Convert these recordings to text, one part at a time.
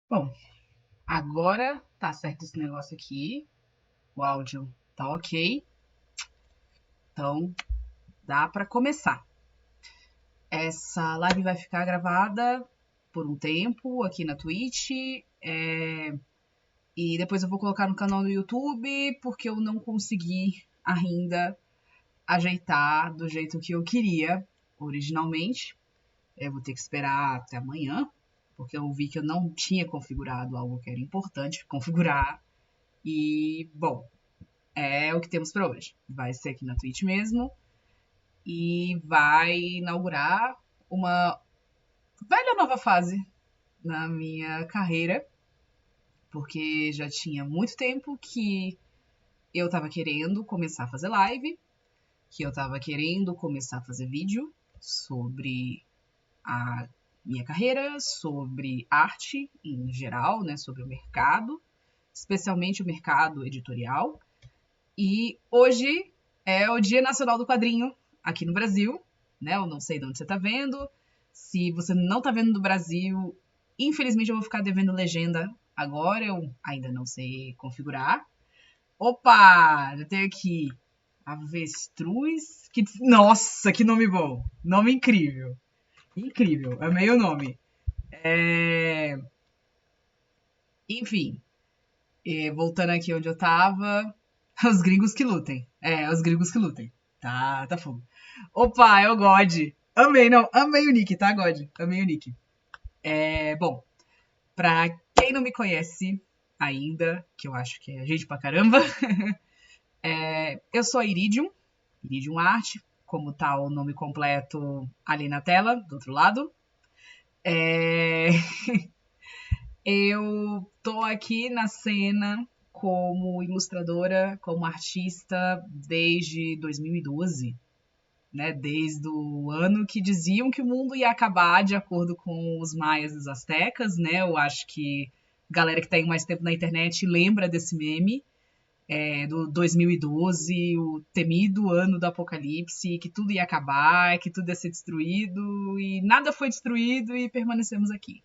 Bom, agora tá certo esse negócio aqui. O áudio tá ok. Então dá pra começar. Essa live vai ficar gravada por um tempo aqui na Twitch. E depois eu vou colocar no canal do YouTube, porque eu não consegui ainda ajeitar do jeito que eu queria originalmente. Eu vou ter que esperar até amanhã, porque eu vi que eu não tinha configurado algo que era importante configurar. E, bom, é o que temos para hoje. Vai ser aqui na Twitch mesmo e vai inaugurar uma velha nova fase na minha carreira, porque já tinha muito tempo que eu tava querendo começar a fazer live, que eu tava querendo começar a fazer vídeo sobre a minha carreira, sobre arte em geral, né, sobre o mercado, especialmente o mercado editorial. E hoje é o Dia Nacional do Quadrinho aqui no Brasil, né? Eu não sei de onde você está vendo. Se você não está vendo do Brasil, infelizmente eu vou ficar devendo legenda agora, eu ainda não sei configurar. Opa, já tenho aqui Avestruz. Nossa, que nome bom! Nome incrível. Incrível, amei o nome. É... Enfim, voltando aqui onde eu tava, os gringos que lutem. Os gringos que lutem. Tá fogo. Opa, é o God. Amei, não, amei o Nick, tá, God? Amei o Nick. Bom, pra quem não me conhece ainda, que eu acho que é gente pra caramba, eu sou a Iridium, Iridium Art, como tá o nome completo ali na tela, do outro lado. É... Eu tô aqui na cena como ilustradora, como artista desde 2012, né? Desde o ano que diziam que o mundo ia acabar de acordo com os maias e os astecas, né? Eu acho que a galera que tem mais tempo na internet lembra desse meme, do 2012, o temido ano do apocalipse, que tudo ia acabar, que tudo ia ser destruído, e nada foi destruído e permanecemos aqui.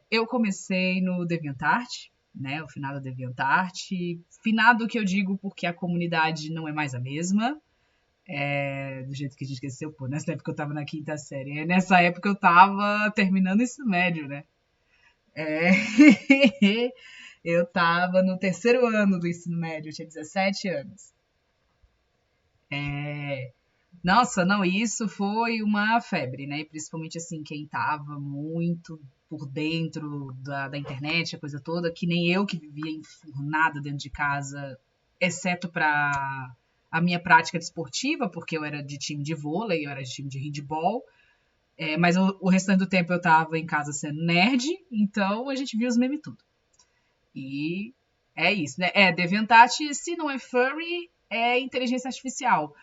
Eu comecei no DeviantArt, né? O finado DeviantArt. Finado que eu digo porque a comunidade não é mais a mesma. Do jeito que a gente esqueceu, pô, nessa época eu tava na quinta série. Nessa época eu tava terminando ensino médio, né? É... eu tava no terceiro ano do ensino médio, eu tinha 17 anos. Nossa, não, isso foi uma febre, né? Principalmente assim, quem tava muito por dentro da internet, a coisa toda, que nem eu que vivia enfurnada dentro de casa, exceto para a minha prática desportiva, porque eu era de time de vôlei, eu era de time de handball, mas o restante do tempo eu tava em casa sendo nerd, então a gente via os memes tudo. E é isso, né? DeviantArt, se não é furry, é inteligência artificial.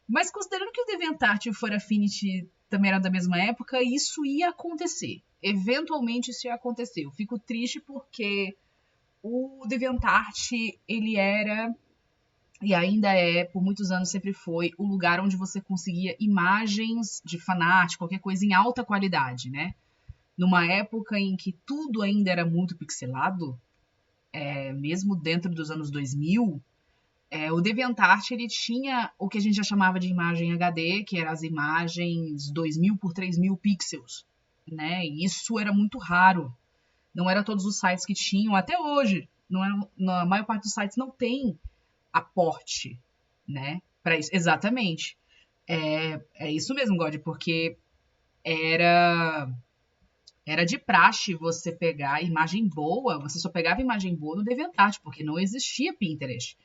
Mas considerando que o DeviantArt e o Fur Affinity também eram da mesma época, isso ia acontecer. Eventualmente isso ia acontecer. Eu fico triste porque o DeviantArt, ele era, e ainda é, por muitos anos sempre foi, o lugar onde você conseguia imagens de fanart, qualquer coisa em alta qualidade, né? Numa época em que tudo ainda era muito pixelado, mesmo dentro dos anos 2000, o DeviantArt ele tinha o que a gente já chamava de imagem HD, que eram as imagens 2000 por 3000 pixels, né? E isso era muito raro. Não era todos os sites que tinham, até hoje. Não era, na maior parte dos sites não tem aporte, né? Para isso. Exatamente. É isso mesmo, God, porque era era de praxe você pegar imagem boa, você só pegava imagem boa no DeviantArt, porque não existia Pinterest,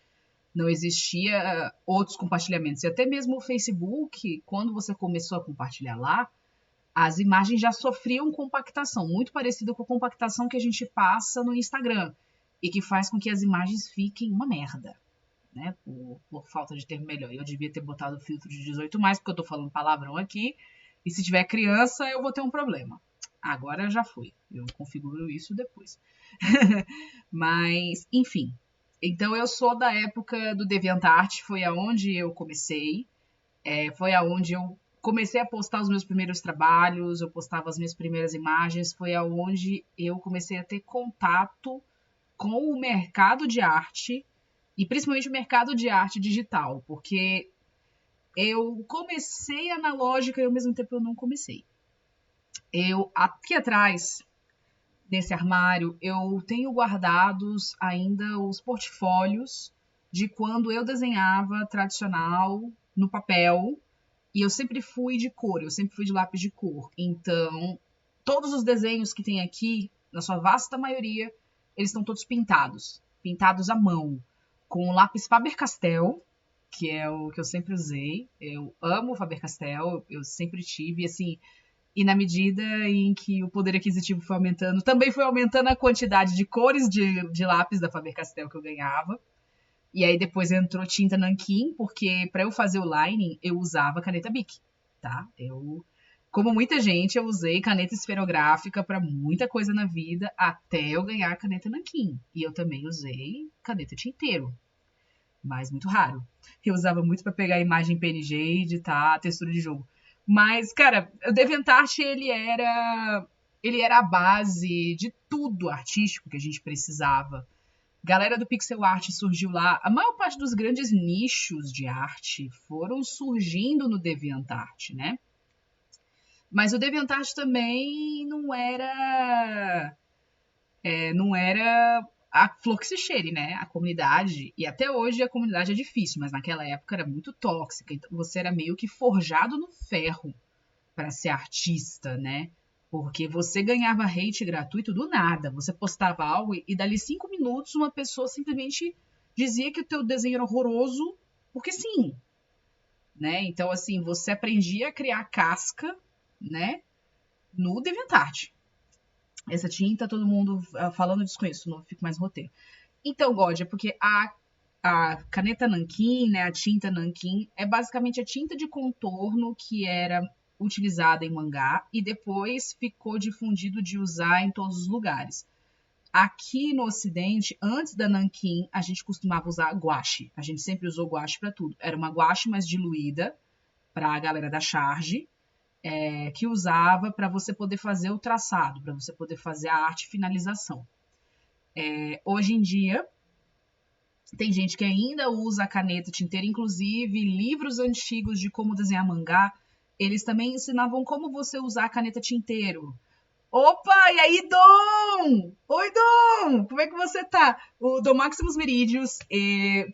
não existia outros compartilhamentos. E até mesmo o Facebook, quando você começou a compartilhar lá, as imagens já sofriam compactação, muito parecido com a compactação que a gente passa no Instagram, e que faz com que as imagens fiquem uma merda, né? Por falta de termo melhor. Eu devia ter botado o filtro de 18+, porque eu tô falando palavrão aqui, E se tiver criança, eu vou ter um problema. Agora já foi. Eu configuro isso depois. Mas, enfim. Então, eu sou da época do DeviantArt. Foi aonde eu comecei. Foi aonde eu comecei a postar os meus primeiros trabalhos. Eu postava as minhas primeiras imagens. Foi aonde eu comecei a ter contato com o mercado de arte. E principalmente o mercado de arte digital. Porque eu comecei analógica e ao mesmo tempo eu não comecei. Eu, aqui atrás desse armário, eu tenho guardados ainda os portfólios de quando eu desenhava tradicional no papel. E eu sempre fui de cor, eu sempre fui de lápis de cor. Então, todos os desenhos que tem aqui, na sua vasta maioria, eles estão todos pintados. Pintados à mão. Com o lápis Faber-Castell, que é o que eu sempre usei. Eu amo o Faber-Castell, eu sempre tive, assim. E na medida em que o poder aquisitivo foi aumentando, também foi aumentando a quantidade de cores de lápis da Faber-Castell que eu ganhava. E aí depois entrou tinta nanquim, porque para eu fazer o lining, eu usava caneta Bic, tá? Como muita gente, eu usei caneta esferográfica para muita coisa na vida, até eu ganhar a caneta nanquim. E eu também usei caneta tinteiro, mas muito raro. Eu usava muito para pegar a imagem PNG e editar a textura de jogo. Mas, cara, o DeviantArt, ele era a base de tudo artístico que a gente precisava. Galera do pixel art surgiu lá. A maior parte dos grandes nichos de arte foram surgindo no DeviantArt, né? Mas o DeviantArt também não era a flor que se cheire, né? A comunidade, e até hoje a comunidade é difícil, mas naquela época era muito tóxica. Então você era meio que forjado no ferro para ser artista, né? Porque você ganhava hate gratuito do nada. Você postava algo e dali 5 minutos uma pessoa simplesmente dizia que o teu desenho era horroroso, porque sim, né? Então, assim, você aprendia a criar casca, né? No DeviantArt. Essa tinta, todo mundo falando disso com isso, não fico mais no roteiro. Então, God, é porque a caneta nanquim, né, a tinta nanquim, é basicamente a tinta de contorno que era utilizada em mangá e depois ficou difundido de usar em todos os lugares. Aqui no Ocidente, antes da nanquim, a gente costumava usar guache. A gente sempre usou guache para tudo. Era uma guache mais diluída para a galera da charge, que usava para você poder fazer o traçado, para você poder fazer a arte finalização. Hoje em dia, tem gente que ainda usa a caneta tinteira, inclusive livros antigos de como desenhar mangá, eles também ensinavam como você usar a caneta tinteiro. Opa, e aí, Dom? Oi, Dom! Como é que você tá? O Dom Maximus Meridius,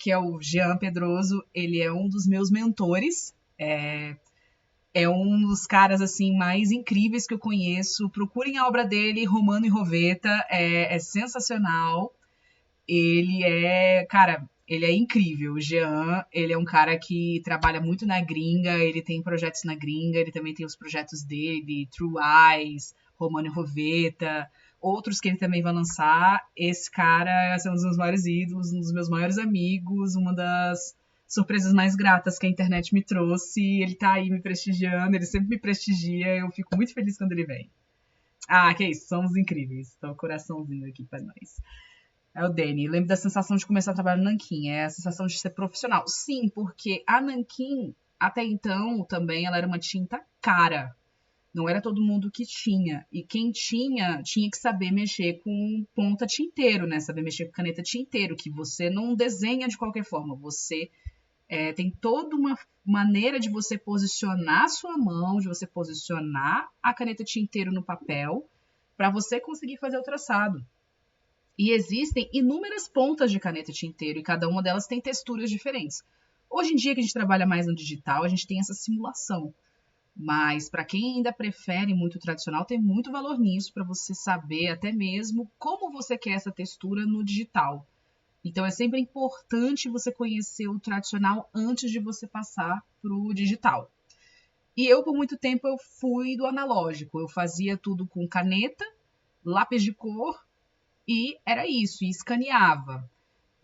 que é o Jean Pedroso, ele é um dos meus mentores. É um dos caras assim mais incríveis que eu conheço. Procurem a obra dele, Romano e Roveta, é sensacional. Ele é incrível. O Jean, ele é um cara que trabalha muito na gringa, ele tem projetos na gringa, ele também tem os projetos dele, True Eyes, Romano e Roveta, outros que ele também vai lançar. Esse cara é um dos meus maiores ídolos, um dos meus maiores amigos, uma das surpresas mais gratas que a internet me trouxe. Ele tá aí me prestigiando, ele sempre me prestigia, eu fico muito feliz quando ele vem. Ah, que isso, somos incríveis. Então, coraçãozinho aqui pra nós. É o Dani. Lembro da sensação de começar a trabalhar no Nanquim. É a sensação de ser profissional. Sim, porque a Nanquim, até então, também, ela era uma tinta cara. Não era todo mundo que tinha. E quem tinha, tinha que saber mexer com ponta tinteiro, né? Saber mexer com caneta tinteiro, que você não desenha de qualquer forma. Você tem toda uma maneira de você posicionar a sua mão, de você posicionar a caneta tinteiro no papel, para você conseguir fazer o traçado. E existem inúmeras pontas de caneta tinteiro e cada uma delas tem texturas diferentes. Hoje em dia que a gente trabalha mais no digital, a gente tem essa simulação. Mas para quem ainda prefere muito tradicional, tem muito valor nisso para você saber até mesmo como você quer essa textura no digital. Então é sempre importante você conhecer o tradicional antes de você passar para o digital. E eu, por muito tempo, eu fui do analógico. Eu fazia tudo com caneta, lápis de cor, e era isso, e escaneava.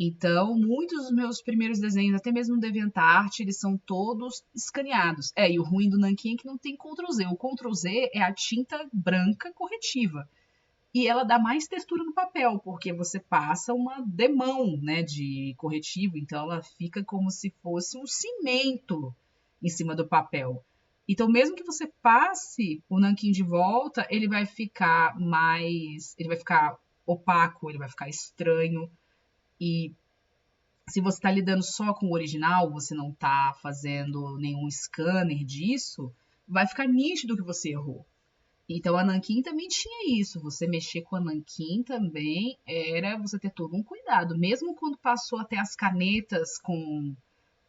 Então, muitos dos meus primeiros desenhos, até mesmo no DeviantArt, eles são todos escaneados. E o ruim do Nankin é que não tem Ctrl+Z. O Ctrl+Z é a tinta branca corretiva. E ela dá mais textura no papel, porque você passa uma demão, né, de corretivo. Então, ela fica como se fosse um cimento em cima do papel. Então, mesmo que você passe o nanquim de volta, ele vai ficar opaco, ele vai ficar estranho. E se você está lidando só com o original, você não está fazendo nenhum scanner disso, vai ficar nítido que você errou. Então a Nankin também tinha isso. Você mexer com a Nankin também era você ter todo um cuidado. Mesmo quando passou até as canetas com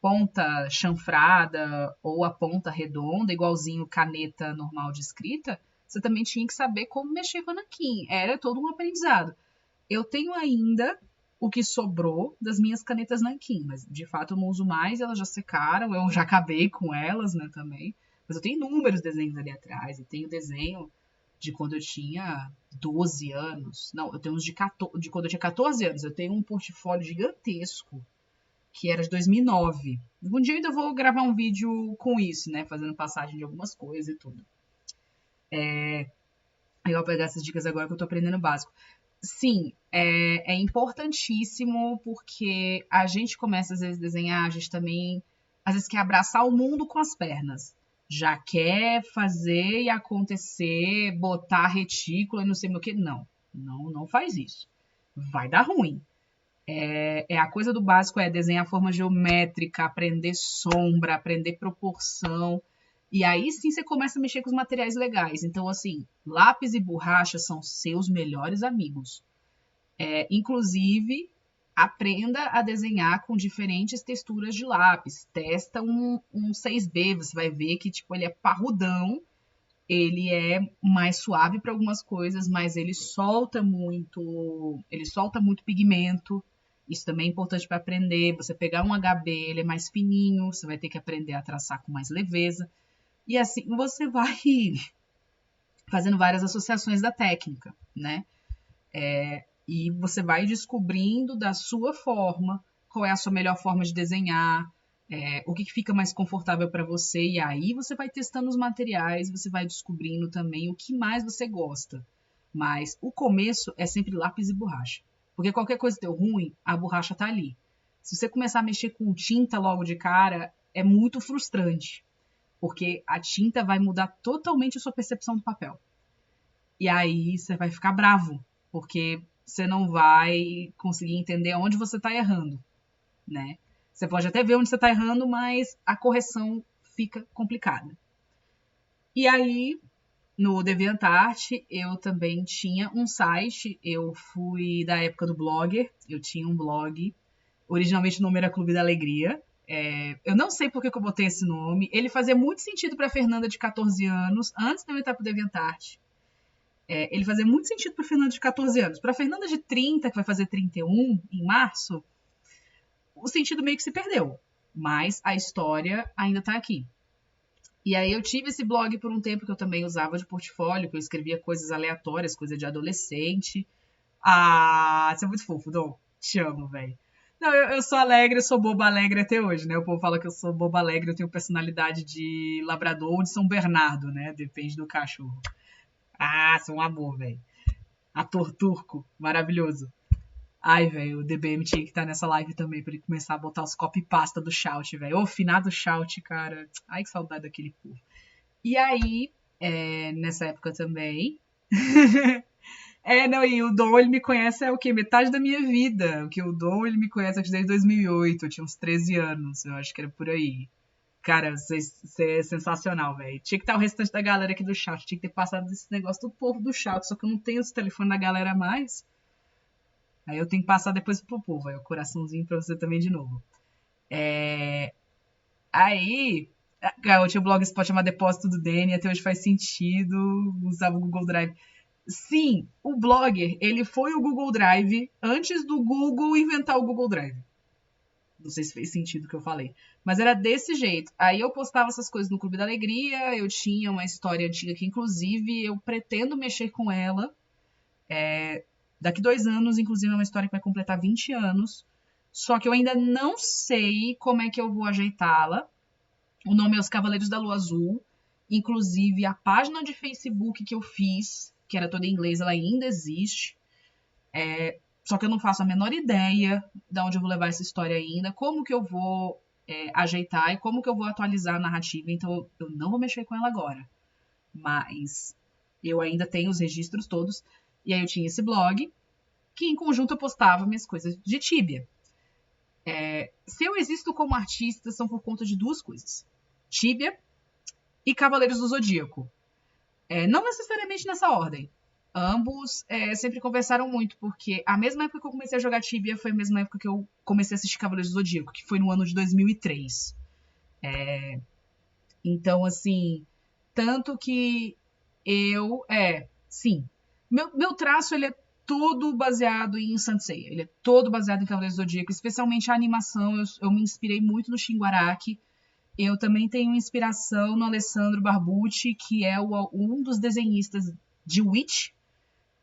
ponta chanfrada ou a ponta redonda, igualzinho caneta normal de escrita, você também tinha que saber como mexer com a Nankin. Era todo um aprendizado. Eu tenho ainda o que sobrou das minhas canetas Nankin, mas de fato eu não uso mais, elas já secaram, eu já acabei com elas, né, também. Mas eu tenho inúmeros desenhos ali atrás, eu tenho desenho de quando eu tinha 12 anos. Não, eu tenho uns de quando eu tinha 14 anos. Eu tenho um portfólio gigantesco, que era de 2009. Um dia eu ainda vou gravar um vídeo com isso, né, fazendo passagem de algumas coisas e tudo. Eu vou pegar essas dicas agora que eu tô aprendendo básico. Sim, é importantíssimo porque a gente começa às vezes a desenhar, a gente também às vezes quer abraçar o mundo com as pernas. Já quer fazer e acontecer, botar retícula e não sei o que. Não, não faz isso. Vai dar ruim. A coisa do básico é desenhar forma geométrica, aprender sombra, aprender proporção. E aí sim você começa a mexer com os materiais legais. Então, assim, lápis e borracha são seus melhores amigos. Inclusive, aprenda a desenhar com diferentes texturas de lápis. Testa um 6B, você vai ver que tipo, ele é parrudão, ele é mais suave para algumas coisas, mas ele solta muito pigmento. Isso também é importante para aprender. Você pegar um HB, ele é mais fininho, você vai ter que aprender a traçar com mais leveza. E assim você vai fazendo várias associações da técnica, né? E você vai descobrindo da sua forma qual é a sua melhor forma de desenhar, o que fica mais confortável para você. E aí você vai testando os materiais, você vai descobrindo também o que mais você gosta. Mas o começo é sempre lápis e borracha. Porque qualquer coisa que deu ruim, a borracha tá ali. Se você começar a mexer com tinta logo de cara, é muito frustrante. Porque a tinta vai mudar totalmente a sua percepção do papel. E aí você vai ficar bravo, porque você não vai conseguir entender onde você está errando, né? Você pode até ver onde você está errando, mas a correção fica complicada. E aí, no DeviantArt, eu também tinha um site, eu fui da época do Blogger, eu tinha um blog, originalmente o nome era Clube da Alegria. Eu não sei por que eu botei esse nome, ele fazia muito sentido para Fernanda de 14 anos, antes de eu entrar pro DeviantArt. Ele fazia muito sentido para Fernanda de 14 anos. Para Fernanda de 30, que vai fazer 31 em março, o sentido meio que se perdeu. Mas a história ainda está aqui. E aí eu tive esse blog por um tempo que eu também usava de portfólio, que eu escrevia coisas aleatórias, coisa de adolescente. Ah, você é muito fofo, Dom. Te amo, velho. Não, eu sou alegre, eu sou boba alegre até hoje, né? O povo fala que eu sou boba alegre, eu tenho personalidade de labrador ou de São Bernardo, né? Depende do cachorro. Ah, sou um amor, velho. Ator turco, maravilhoso. Ai, velho, o DBM tinha que estar nessa live também pra ele começar a botar os copy-pasta do Shout, velho. Ô, finado Shout, cara. Ai, que saudade daquele povo. E aí, nessa época também. Não, e o Dom, ele me conhece o quê? Metade da minha vida. Porque o Dom, ele me conhece desde 2008. Eu tinha uns 13 anos, eu acho que era por aí. Cara, você é sensacional, velho. Tinha que estar o restante da galera aqui do chat. Tinha que ter passado esse negócio do povo do chat. Só que eu não tenho esse telefone da galera mais. Aí eu tenho que passar depois pro povo. Aí o coraçãozinho pra você também de novo. Aí, eu tinha o blogspot chamado Depósito do Dani. Até hoje faz sentido. Usava o Google Drive. Sim, o Blogger, ele foi o Google Drive antes do Google inventar o Google Drive. Não sei se fez sentido o que eu falei. Mas era desse jeito. Aí eu postava essas coisas no Clube da Alegria. Eu tinha uma história antiga que, inclusive, eu pretendo mexer com ela. Daqui 2 anos, inclusive, é uma história que vai completar 20 anos. só que eu ainda não sei como é que eu vou ajeitá-la. O nome é Os Cavaleiros da Lua Azul. Inclusive, a página de Facebook que eu fiz, que era toda em inglês, ela ainda existe. Só que eu não faço a menor ideia de onde eu vou levar essa história ainda, como que eu vou ajeitar e como que eu vou atualizar a narrativa. Então, eu não vou mexer com ela agora. Mas eu ainda tenho os registros todos. E aí eu tinha esse blog, que em conjunto eu postava minhas coisas de Tibia. Se eu existo como artista, são por conta de duas coisas. Tibia e Cavaleiros do Zodíaco. Não necessariamente nessa ordem. Ambos sempre conversaram muito, porque a mesma época que eu comecei a jogar Tibia foi a mesma época que eu comecei a assistir Cavaleiros do Zodíaco, que foi no ano de 2003. Então, assim, tanto que sim. Meu traço, ele é todo baseado em Saint Seiya. Ele é todo baseado em Cavaleiros do Zodíaco, especialmente a animação. Eu me inspirei muito no Shin Araki. Eu também tenho inspiração no Alessandro Barbucci, que é um dos desenhistas de Witch,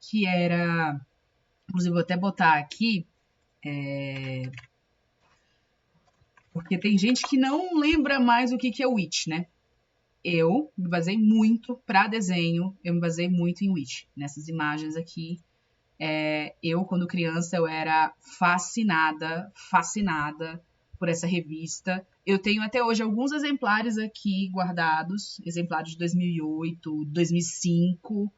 que era... Inclusive, vou até botar aqui, porque tem gente que não lembra mais o que é Witch, né? Eu me basei muito para desenho, eu me basei muito em Witch. Nessas imagens aqui, eu, quando criança, eu era fascinada por essa revista. Eu tenho até hoje alguns exemplares aqui guardados, exemplares de 2008, 2005,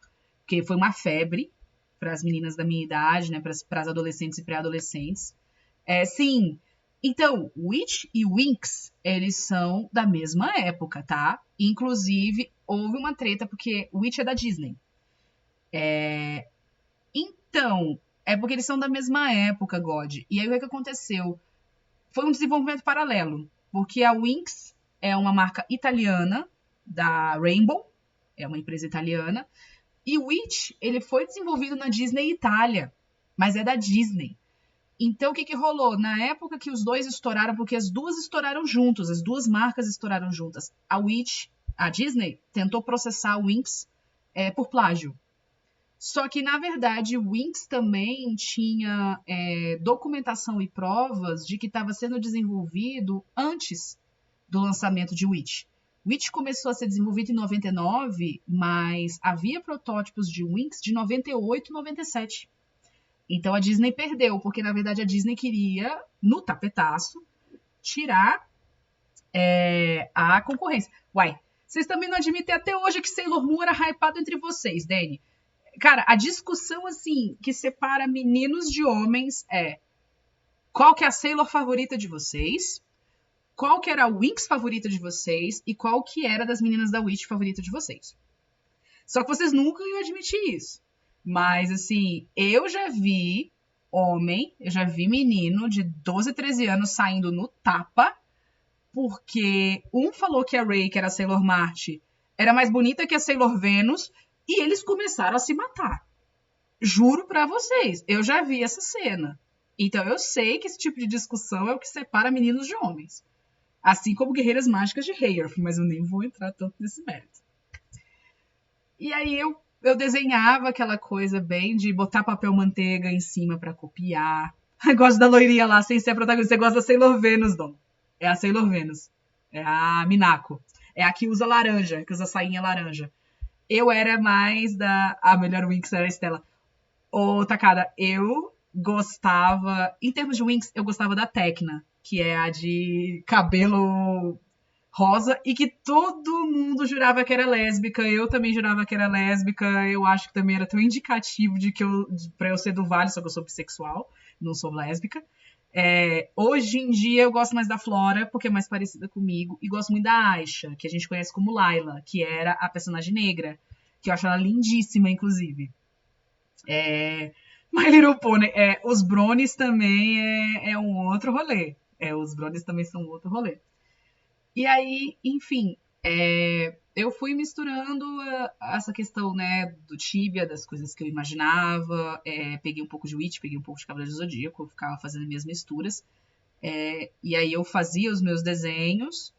que foi uma febre para as meninas da minha idade, né, para as adolescentes e pré-adolescentes. Sim, então, Witch e Winx, eles são da mesma época, tá? Inclusive, houve uma treta, porque Witch é da Disney. Então, é porque eles são da mesma época, God. E aí, o que aconteceu? Foi um desenvolvimento paralelo, porque a Winx é uma marca italiana, da Rainbow, é uma empresa italiana, e o Witch, ele foi desenvolvido na Disney Itália, mas é da Disney. Então, o que rolou? Na época que os dois estouraram, porque as duas estouraram juntos, as duas marcas estouraram juntas, a Witch, a Disney, tentou processar a Winx por plágio. Só que, na verdade, o Winx também tinha documentação e provas de que estava sendo desenvolvido antes do lançamento de Witch. Witch começou a ser desenvolvido em 99, mas havia protótipos de Winx de 98 e 97. Então a Disney perdeu, porque na verdade a Disney queria, no tapetaço, tirar a concorrência. Uai, vocês também não admitem até hoje que Sailor Moon era hypado entre vocês, Dani. Cara, a discussão, assim, que separa meninos de homens é qual que é a Sailor favorita de vocês, qual que era a Winx favorita de vocês e qual que era das meninas da Witch favorita de vocês. Só que vocês nunca iam admitir isso. Mas, assim, eu já vi menino de 12, 13 anos saindo no tapa porque um falou que a Rey, que era a Sailor Marte, era mais bonita que a Sailor Venus e eles começaram a se matar. Juro pra vocês, eu já vi essa cena. Então eu sei que esse tipo de discussão é o que separa meninos de homens. Assim como Guerreiras Mágicas de Hayarth, mas eu nem vou entrar tanto nesse mérito. E aí eu desenhava aquela coisa bem de botar papel manteiga em cima pra copiar. Eu gosto da loirinha lá, sem ser a protagonista. Você gosta da Sailor Venus, Dom. É a Sailor Venus. É a Minako. É a que usa laranja, que usa sainha laranja. Eu era mais da... A melhor Winx era a Estela. Ô, Takada, eu gostava... Em termos de Winx, eu gostava da Tecna, que é a de cabelo rosa e que todo mundo jurava que era lésbica. Eu também jurava que era lésbica. Eu acho que também era tão indicativo pra eu ser do Vale, só que eu sou bissexual, não sou lésbica. Hoje em dia eu gosto mais da Flora, porque é mais parecida comigo, e gosto muito da Aisha, que a gente conhece como Layla, que era a personagem negra, que eu acho ela lindíssima, inclusive. My Little Pony, os Bronies também é um outro rolê. Os Bronies também são um outro rolê. E aí, enfim, eu fui misturando essa questão, né, do Tibia, das coisas que eu imaginava, peguei um pouco de Witch, peguei um pouco de Cavaleiro do Zodíaco, eu ficava fazendo minhas misturas, e aí eu fazia os meus desenhos,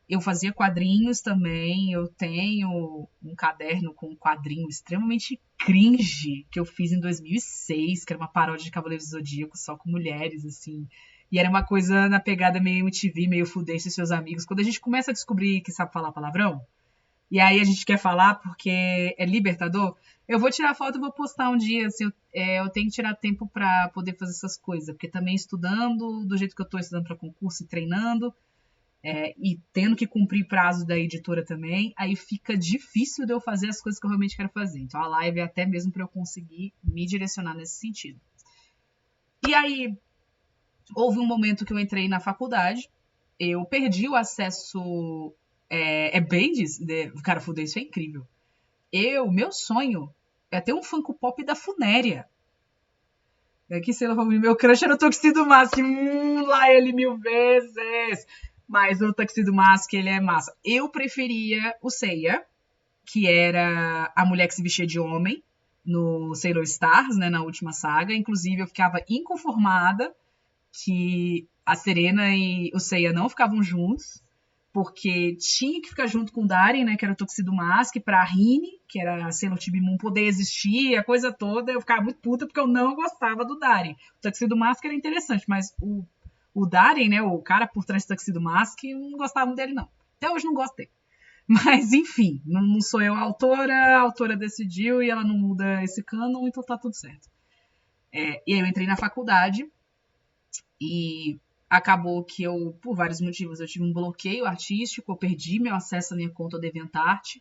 eu fazia quadrinhos também, eu tenho um caderno com um quadrinho extremamente cringe que eu fiz em 2006, que era uma paródia de Cavaleiros do Zodíaco, só com mulheres, assim, E era uma coisa na pegada meio MTV, meio Fudêncio e seus amigos. Quando a gente começa a descobrir que sabe falar palavrão, e aí a gente quer falar porque é libertador, eu vou tirar foto e vou postar um dia. Assim, eu tenho que tirar tempo para poder fazer essas coisas, porque também estudando, do jeito que eu estou estudando para concurso e treinando, e tendo que cumprir prazo da editora também, aí fica difícil de eu fazer as coisas que eu realmente quero fazer. Então a live é até mesmo para eu conseguir me direcionar nesse sentido. E aí, houve um momento que eu entrei na faculdade, eu perdi o acesso. Bem disso. Cara, Fudeu, isso é incrível. Meu sonho é ter um Funko Pop da Funéria. Que sei lá, meu crush era o Tuxedo Mask. Lá ele 1000 vezes. Mas o Tuxedo Mask, ele é massa. Eu preferia o Seiya, que era a mulher que se vestia de homem no Sailor Stars, né, na última saga. Inclusive, eu ficava inconformada que a Serena e o Seiya não ficavam juntos, porque tinha que ficar junto com o Darien, né, que era o Tuxedo Mask, pra Rini, que era a Sailor Chibi Moon, poder existir, a coisa toda. Eu ficava muito puta porque eu não gostava do Darien. O Tuxedo Mask era interessante, mas o Darien, né, o cara por trás do Tuxedo Mask, eu não gostava dele, não. Até hoje não gosto dele. Mas, enfim, não sou eu a autora decidiu e ela não muda esse canon, então tá tudo certo. E aí eu entrei na faculdade e acabou que eu, por vários motivos, eu tive um bloqueio artístico, eu perdi meu acesso à minha conta DeviantArt.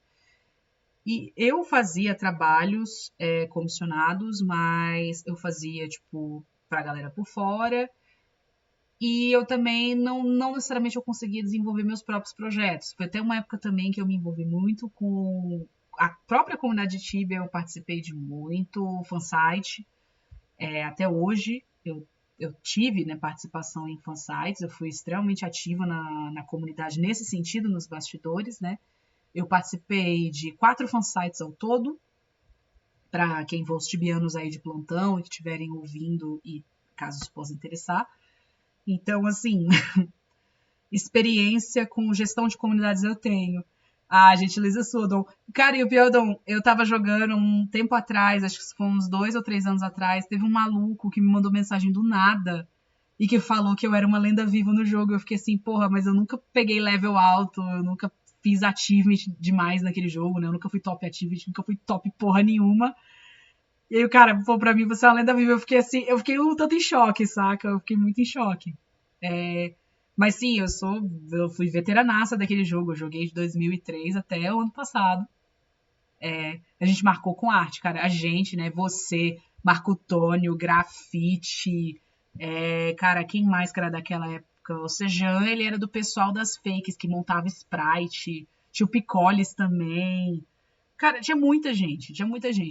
E eu fazia trabalhos comissionados, mas eu fazia, tipo, pra galera por fora. E eu também não necessariamente eu conseguia desenvolver meus próprios projetos. Foi até uma época também que eu me envolvi muito com a própria comunidade de Tibia, eu participei de muito fansite. Até hoje eu tive, né, participação em fansites, eu fui extremamente ativa na comunidade nesse sentido, nos bastidores, né? Eu participei de 4 fansites ao todo, para quem for os tibianos aí de plantão e que estiverem ouvindo e caso isso possa interessar. Então, assim, experiência com gestão de comunidades eu tenho. Gentileza sua, Dom. Cara, e o pior, Dom, eu tava jogando um tempo atrás, acho que foi uns 2 ou 3 anos atrás, teve um maluco que me mandou mensagem do nada e que falou que eu era uma lenda viva no jogo. Eu fiquei assim, porra, mas eu nunca peguei level alto, eu nunca fiz achievement demais naquele jogo, né? Eu nunca fui top achievement, nunca fui top porra nenhuma. E aí o cara, pô, pra mim você é uma lenda viva. Eu fiquei assim, eu fiquei um tanto em choque, saca? Eu fiquei muito em choque. Mas sim, eu fui veteranaça daquele jogo. Eu joguei de 2003 até o ano passado. A gente marcou com arte, cara. A gente, né? Você, Marco Antônio, Grafite. Cara, quem mais que era daquela época? O Sejan, ele era do pessoal das fakes que montava sprite. Tinha o Picoles também. Cara, tinha muita gente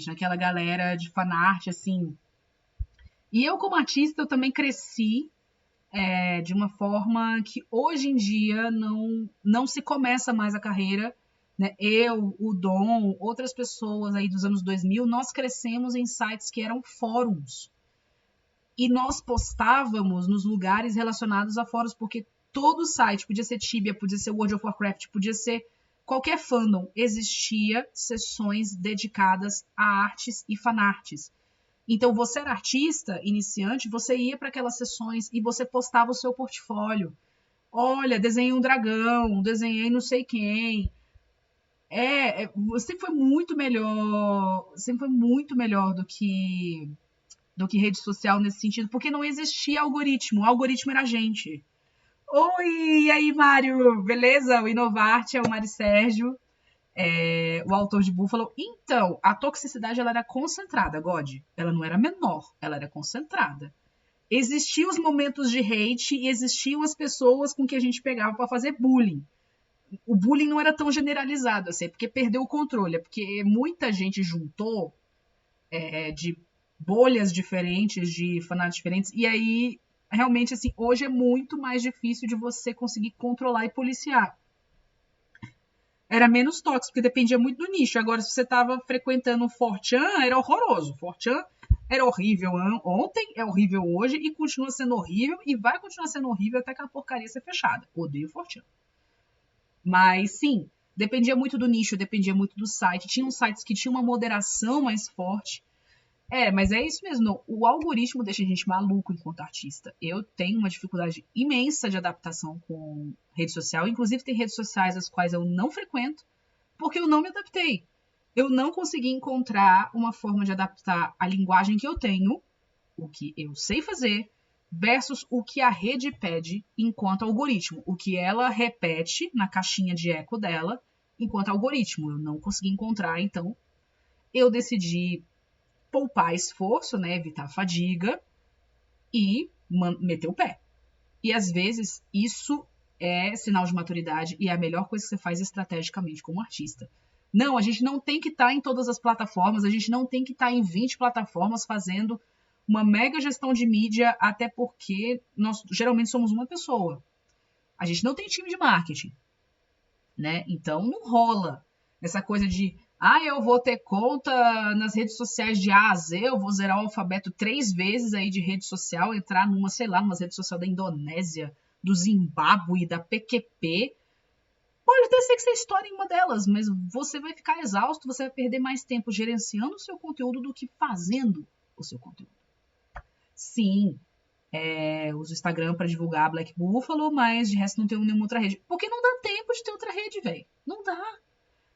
naquela galera de fanart, assim. E eu, como artista, eu também cresci de uma forma que hoje em dia não se começa mais a carreira. Né? Eu, o Dom, outras pessoas aí dos anos 2000, nós crescemos em sites que eram fóruns. E nós postávamos nos lugares relacionados a fóruns, porque todo site, podia ser Tibia, podia ser World of Warcraft, podia ser qualquer fandom, existia sessões dedicadas a artes e fanarts. Então, você era artista, iniciante, você ia para aquelas sessões e você postava o seu portfólio. Olha, desenhei um dragão, desenhei não sei quem. Você foi muito melhor, sempre foi muito melhor do que rede social nesse sentido, porque não existia algoritmo, o algoritmo era a gente. Oi, e aí, Mário, beleza? O Inovarte é o Mário Sérgio, o autor de Buffalo. Então, a toxicidade ela era concentrada, God. Ela não era menor, ela era concentrada. Existiam os momentos de hate e existiam as pessoas com que a gente pegava para fazer bullying. O bullying não era tão generalizado, assim, porque perdeu o controle, porque muita gente juntou de bolhas diferentes, de fanáticos diferentes, e aí, realmente, assim, hoje é muito mais difícil de você conseguir controlar e policiar. Era menos tóxico, porque dependia muito do nicho. Agora, se você estava frequentando o 4chan, era horroroso. O 4chan era horrível ontem, é horrível hoje, e continua sendo horrível, e vai continuar sendo horrível até que a porcaria ser fechada. Odeio o 4chan. Mas, sim, dependia muito do nicho, dependia muito do site. Tinham sites que tinham uma moderação mais forte. Mas é isso mesmo. O algoritmo deixa a gente maluco enquanto artista. Eu tenho uma dificuldade imensa de adaptação com rede social. Inclusive, tem redes sociais as quais eu não frequento porque eu não me adaptei. Eu não consegui encontrar uma forma de adaptar a linguagem que eu tenho, o que eu sei fazer, versus o que a rede pede enquanto algoritmo. O que ela repete na caixinha de eco dela enquanto algoritmo. Eu não consegui encontrar, então eu decidi poupar esforço, né, evitar fadiga e meter o pé. E às vezes isso é sinal de maturidade e é a melhor coisa que você faz estrategicamente como artista. Não, a gente não tem que estar em todas as plataformas, a gente não tem que estar em 20 plataformas fazendo uma mega gestão de mídia, até porque nós geralmente somos uma pessoa. A gente não tem time de marketing, né? Então não rola essa coisa de eu vou ter conta nas redes sociais de A a Z, eu vou zerar o alfabeto 3 vezes aí de rede social, entrar numa, sei lá, numa rede social da Indonésia, do Zimbábue, da PQP. Pode até ser que você estoure em uma delas, mas você vai ficar exausto, você vai perder mais tempo gerenciando o seu conteúdo do que fazendo o seu conteúdo. Sim, uso o Instagram para divulgar Black Buffalo, mas de resto não tenho nenhuma outra rede. Porque não dá tempo de ter outra rede, velho. Não dá.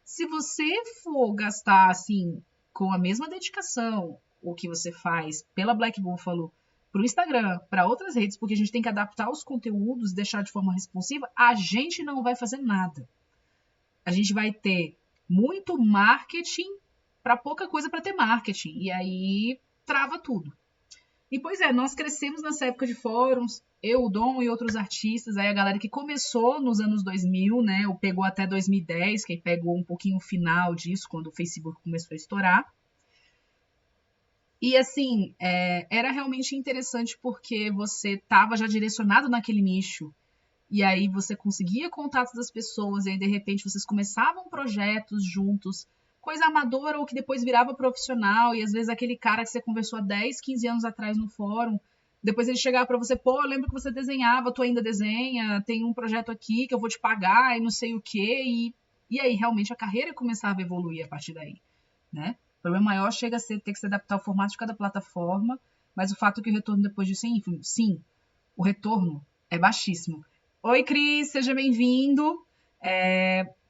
Se você for gastar, assim, com a mesma dedicação o que você faz pela Black Buffalo para o Instagram, para outras redes, porque a gente tem que adaptar os conteúdos, deixar de forma responsiva, a gente não vai fazer nada. A gente vai ter muito marketing para pouca coisa para ter marketing. E aí trava tudo. E pois nós crescemos nessa época de fóruns, eu, o Dom e outros artistas, aí a galera que começou nos anos 2000, né, ou pegou até 2010, que pegou um pouquinho o final disso, quando o Facebook começou a estourar. E assim, era realmente interessante porque você estava já direcionado naquele nicho, e aí você conseguia contatos das pessoas, e aí de repente vocês começavam projetos juntos, coisa amadora ou que depois virava profissional, e às vezes aquele cara que você conversou há 10, 15 anos atrás no fórum, depois ele chegava para você, pô, eu lembro que você desenhava, tu ainda desenha, tem um projeto aqui que eu vou te pagar e não sei o quê, e aí realmente a carreira começava a evoluir a partir daí, né? O problema maior chega a ser ter que se adaptar ao formato de cada plataforma, mas o fato é que o retorno depois disso é ínfimo. Sim, o retorno é baixíssimo. Oi, Cris, seja bem-vindo.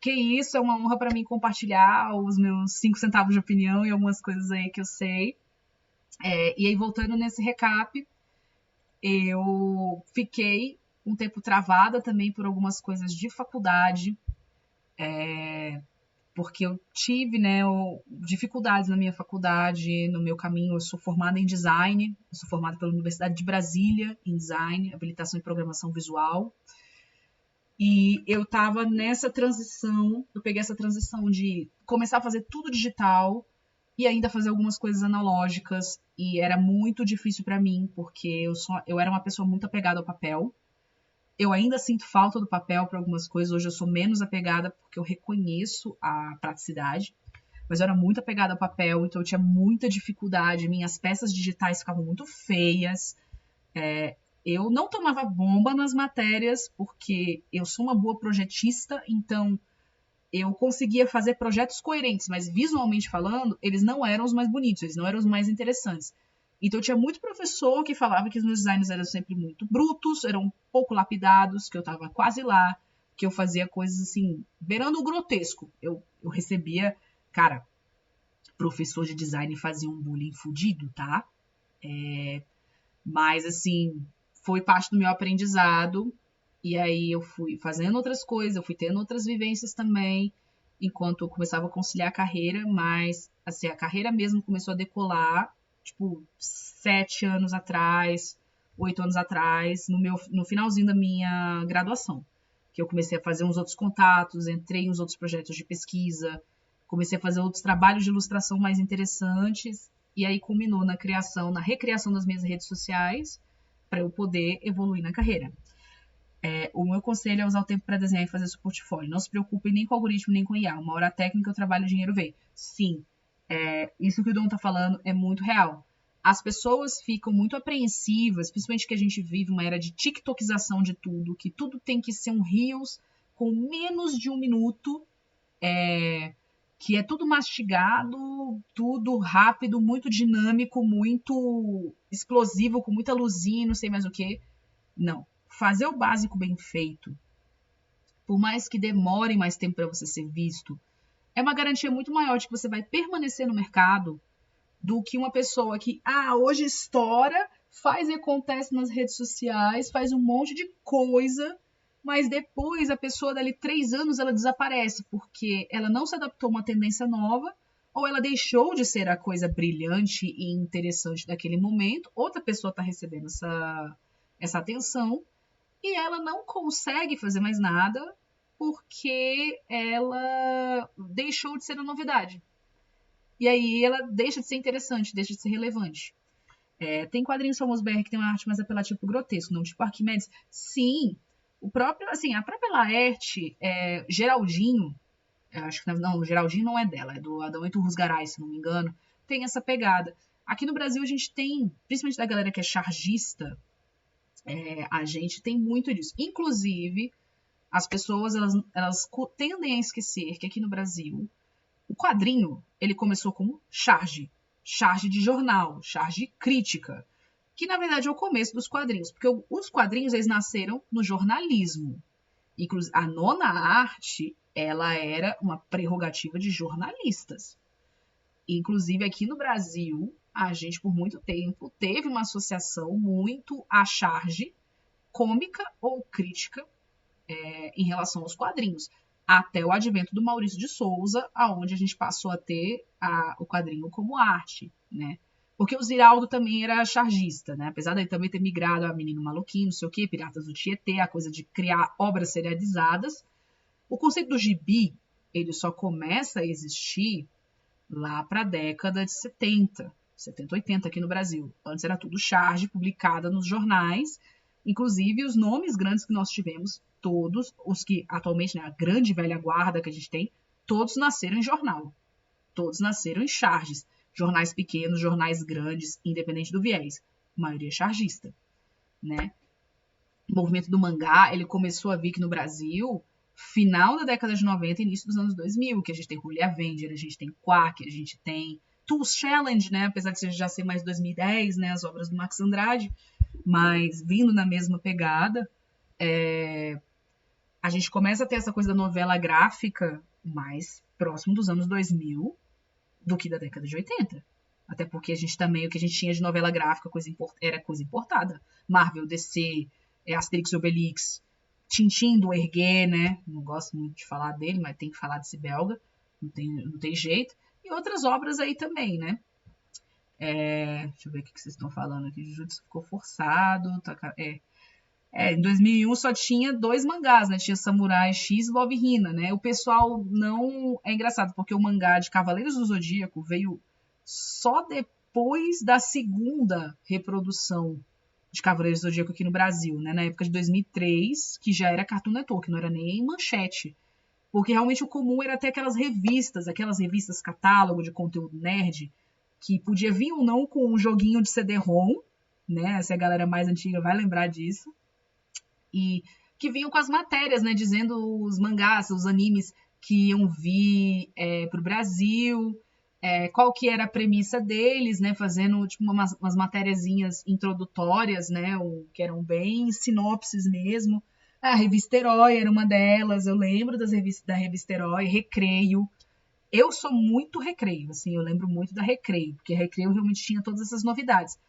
Que isso, é uma honra para mim compartilhar os meus 5 centavos de opinião e algumas coisas aí que eu sei. E aí, voltando nesse recap, eu fiquei um tempo travada também por algumas coisas de faculdade, porque eu tive, né, dificuldades na minha faculdade, no meu caminho. Eu sou formada em design, eu sou formada pela Universidade de Brasília em design, habilitação em programação visual. E eu tava nessa transição, eu peguei essa transição de começar a fazer tudo digital e ainda fazer algumas coisas analógicas, e era muito difícil para mim, porque eu era uma pessoa muito apegada ao papel. Eu ainda sinto falta do papel para algumas coisas, hoje eu sou menos apegada porque eu reconheço a praticidade, mas eu era muito apegada ao papel, então eu tinha muita dificuldade, minhas peças digitais ficavam muito feias. Eu não tomava bomba nas matérias, porque eu sou uma boa projetista, então eu conseguia fazer projetos coerentes, mas visualmente falando, eles não eram os mais bonitos, eles não eram os mais interessantes. Então tinha muito professor que falava que os meus designs eram sempre muito brutos, eram pouco lapidados, que eu estava quase lá, que eu fazia coisas assim, beirando o grotesco. Eu recebia, cara, professor de design fazia um bullying fudido, tá? Mas assim, foi parte do meu aprendizado. E aí eu fui fazendo outras coisas, eu fui tendo outras vivências também, enquanto eu começava a conciliar a carreira, mas assim, a carreira mesmo começou a decolar, tipo, 7 anos atrás, 8 anos atrás, no finalzinho da minha graduação. Que eu comecei a fazer uns outros contatos, entrei em uns outros projetos de pesquisa, comecei a fazer outros trabalhos de ilustração mais interessantes, e aí culminou na recriação das minhas redes sociais, para eu poder evoluir na carreira. O meu conselho é usar o tempo para desenhar e fazer seu portfólio. Não se preocupe nem com o algoritmo, nem com o IA. Uma hora técnica, o trabalho, o dinheiro vem. Sim, isso que o Dom está falando é muito real. As pessoas ficam muito apreensivas, principalmente que a gente vive uma era de tiktokização de tudo, que tudo tem que ser um Reels com menos de 1 minuto. que é tudo mastigado, tudo rápido, muito dinâmico, muito explosivo, com muita luzinha, não sei mais o que. Não. Fazer o básico bem feito, por mais que demore mais tempo para você ser visto, é uma garantia muito maior de que você vai permanecer no mercado do que uma pessoa que, hoje estoura, faz e acontece nas redes sociais, faz um monte de coisa, mas depois a pessoa dali 3 anos ela desaparece, porque ela não se adaptou a uma tendência nova, ou ela deixou de ser a coisa brilhante e interessante daquele momento, outra pessoa está recebendo essa atenção, e ela não consegue fazer mais nada porque ela deixou de ser a novidade. E aí ela deixa de ser interessante, deixa de ser relevante. Tem quadrinhos famosos BR que tem uma arte mais apelativa pro grotesco, não tipo Arquimedes. Sim, a própria Laerte, Geraldinho, eu acho que não, o Geraldinho não é dela, é do Adão Heitor Rusgaray, se não me engano, tem essa pegada. Aqui no Brasil a gente tem, principalmente da galera que é chargista, a gente tem muito disso. Inclusive, as pessoas elas tendem a esquecer que aqui no Brasil o quadrinho, ele começou como charge de jornal, charge crítica, que na verdade é o começo dos quadrinhos, porque os quadrinhos eles nasceram no jornalismo. Inclusive, a nona arte, ela era uma prerrogativa de jornalistas. Inclusive aqui no Brasil, a gente por muito tempo teve uma associação muito à charge cômica ou crítica em relação aos quadrinhos, até o advento do Maurício de Souza, aonde a gente passou a ter o quadrinho como arte, né? Porque o Ziraldo também era chargista, né? Apesar de ele também ter migrado a Menino Maluquinho, não sei o quê, Piratas do Tietê, a coisa de criar obras serializadas. O conceito do gibi, ele só começa a existir lá para a década de 70, 80 aqui no Brasil. Antes era tudo charge, publicada nos jornais. Inclusive, os nomes grandes que nós tivemos, todos, os que atualmente, né, a grande velha guarda que a gente tem, todos nasceram em jornal. Todos nasceram em charges. Jornais pequenos, jornais grandes, independente do viés. A maioria é chargista, né? O movimento do mangá, ele começou a vir aqui no Brasil final da década de 90 e início dos anos 2000, que a gente tem Holy Avenger, a gente tem Quack, a gente tem Tools Challenge, né? Apesar de já ser mais 2010, né? As obras do Max Andrade, mas vindo na mesma pegada, a gente começa a ter essa coisa da novela gráfica mais próximo dos anos 2000 do que da década de 80. Até porque a gente também, o que a gente tinha de novela gráfica era coisa importada. Marvel, DC, Asterix e Obelix, Tintin do Hergé, né? Não gosto muito de falar dele, mas tem que falar desse belga. Não tem jeito. E outras obras aí também, né? Deixa eu ver o que vocês estão falando aqui. Jujutsu ficou forçado. Em 2001 só tinha 2 mangás, né? Tinha Samurai X e Love Hina, né? O pessoal não... É engraçado, porque o mangá de Cavaleiros do Zodíaco veio só depois da segunda reprodução de Cavaleiros do Zodíaco aqui no Brasil, né? Na época de 2003, que já era Cartoon Network, não era nem Manchete. Porque realmente o comum era ter aquelas revistas catálogo de conteúdo nerd, que podia vir ou não com um joguinho de CD-ROM, né? Se a galera mais antiga vai lembrar disso. E que vinham com as matérias, né? Dizendo os mangás, os animes que iam vir pro Brasil, qual que era a premissa deles, né? Fazendo tipo, umas matériazinhas introdutórias, né? Que eram bem sinopses mesmo. A revista Herói era uma delas, eu lembro da revista Herói, Recreio. Eu sou muito Recreio, assim, eu lembro muito da Recreio, porque Recreio realmente tinha todas essas novidades.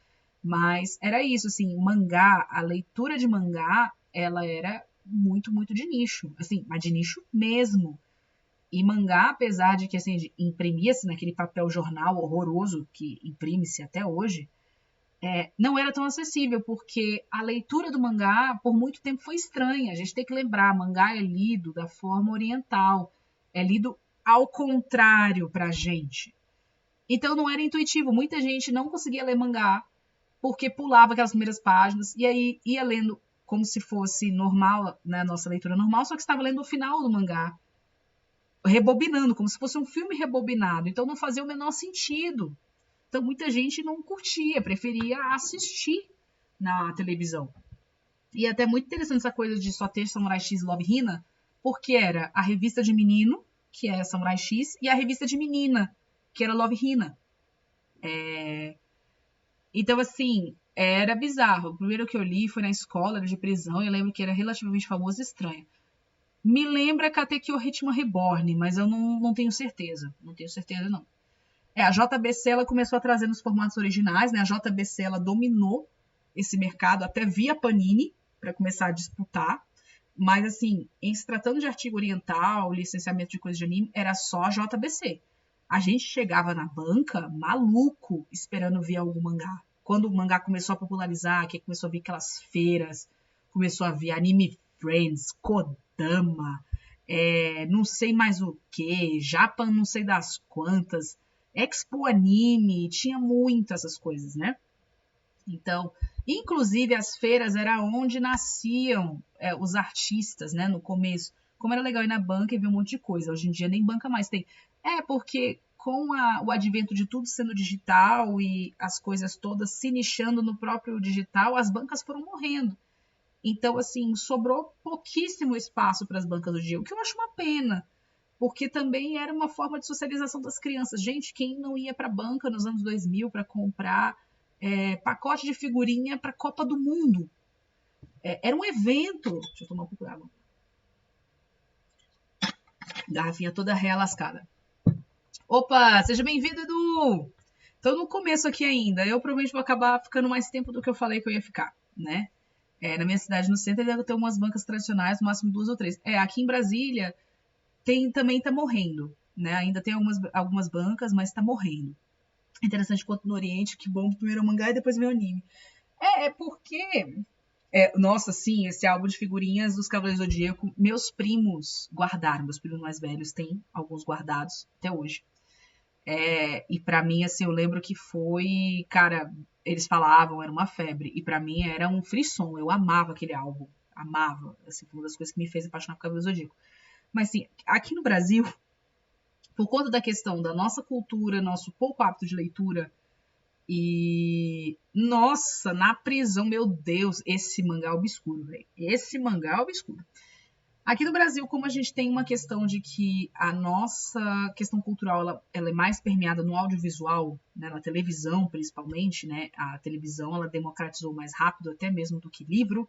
Mas era isso, assim, mangá, a leitura de mangá, ela era muito, muito de nicho, assim, mas de nicho mesmo. E mangá, apesar de que, assim, imprimia-se naquele papel jornal horroroso que imprime-se até hoje, não era tão acessível, porque a leitura do mangá, por muito tempo, foi estranha. A gente tem que lembrar, mangá é lido da forma oriental, é lido ao contrário pra gente. Então não era intuitivo. Muita gente não conseguia ler mangá, porque pulava aquelas primeiras páginas e aí ia lendo como se fosse normal, né, nossa leitura normal, só que estava lendo o final do mangá, rebobinando, como se fosse um filme rebobinado. Então não fazia o menor sentido. Então muita gente não curtia, preferia assistir na televisão. E é até muito interessante essa coisa de só ter Samurai X e Love Hina, porque era a revista de menino, que é Samurai X, e a revista de menina, que era Love Hina. Então, assim, era bizarro. O primeiro que eu li foi na escola, era de prisão, e eu lembro que era relativamente famoso e estranho. Me lembra Katekyo Ritmo Reborn, mas eu não tenho certeza. Não tenho certeza, não. A JBC ela começou a trazer nos formatos originais, né? A JBC ela dominou esse mercado até via Panini, para começar a disputar. Mas, assim, em se tratando de artigo oriental, licenciamento de coisas de anime, era só a JBC. A gente chegava na banca maluco esperando ver algum mangá. Quando o mangá começou a popularizar, que começou a vir aquelas feiras, começou a vir Anime Friends, Kodama, não sei mais o que, Japan não sei das quantas, Expo Anime, tinha muitas essas coisas, né? Então, inclusive as feiras era onde nasciam os artistas, né, no começo. Como era legal ir na banca e ver um monte de coisa. Hoje em dia nem banca mais tem. Porque com o advento de tudo sendo digital e as coisas todas se nichando no próprio digital, as bancas foram morrendo. Então, assim, sobrou pouquíssimo espaço para as bancas do dia, o que eu acho uma pena, porque também era uma forma de socialização das crianças. Gente, quem não ia para a banca nos anos 2000 para comprar pacote de figurinha para a Copa do Mundo? Era um evento. Deixa eu tomar um pouco de água. Garrafinha toda relascada. Opa, seja bem-vindo, Edu! Tô no começo aqui ainda. Eu provavelmente vou acabar ficando mais tempo do que eu falei que eu ia ficar, né? Na minha cidade, no centro, deve ter umas bancas tradicionais, no máximo 2 ou 3. Aqui em Brasília também tá morrendo, né? Ainda tem algumas bancas, mas tá morrendo. Interessante quanto no Oriente, que bom, primeiro o mangá e depois vem o anime. Porque... nossa, sim, esse álbum de figurinhas dos Cavaleiros do Zodíaco, meus primos guardaram, meus primos mais velhos têm alguns guardados até hoje. E pra mim, assim, eu lembro que foi, cara, eles falavam, era uma febre, e pra mim era um frisson, eu amava aquele álbum, amava, assim, foi uma das coisas que me fez apaixonar por Cavaleiros do Zodíaco. Mas, assim, aqui no Brasil, por conta da questão da nossa cultura, nosso pouco hábito de leitura, e, nossa, na prisão, meu Deus, esse mangá obscuro, velho. Esse mangá obscuro. Aqui no Brasil, como a gente tem uma questão de que a nossa questão cultural ela é mais permeada no audiovisual, né, na televisão principalmente, né, a televisão ela democratizou mais rápido até mesmo do que livro,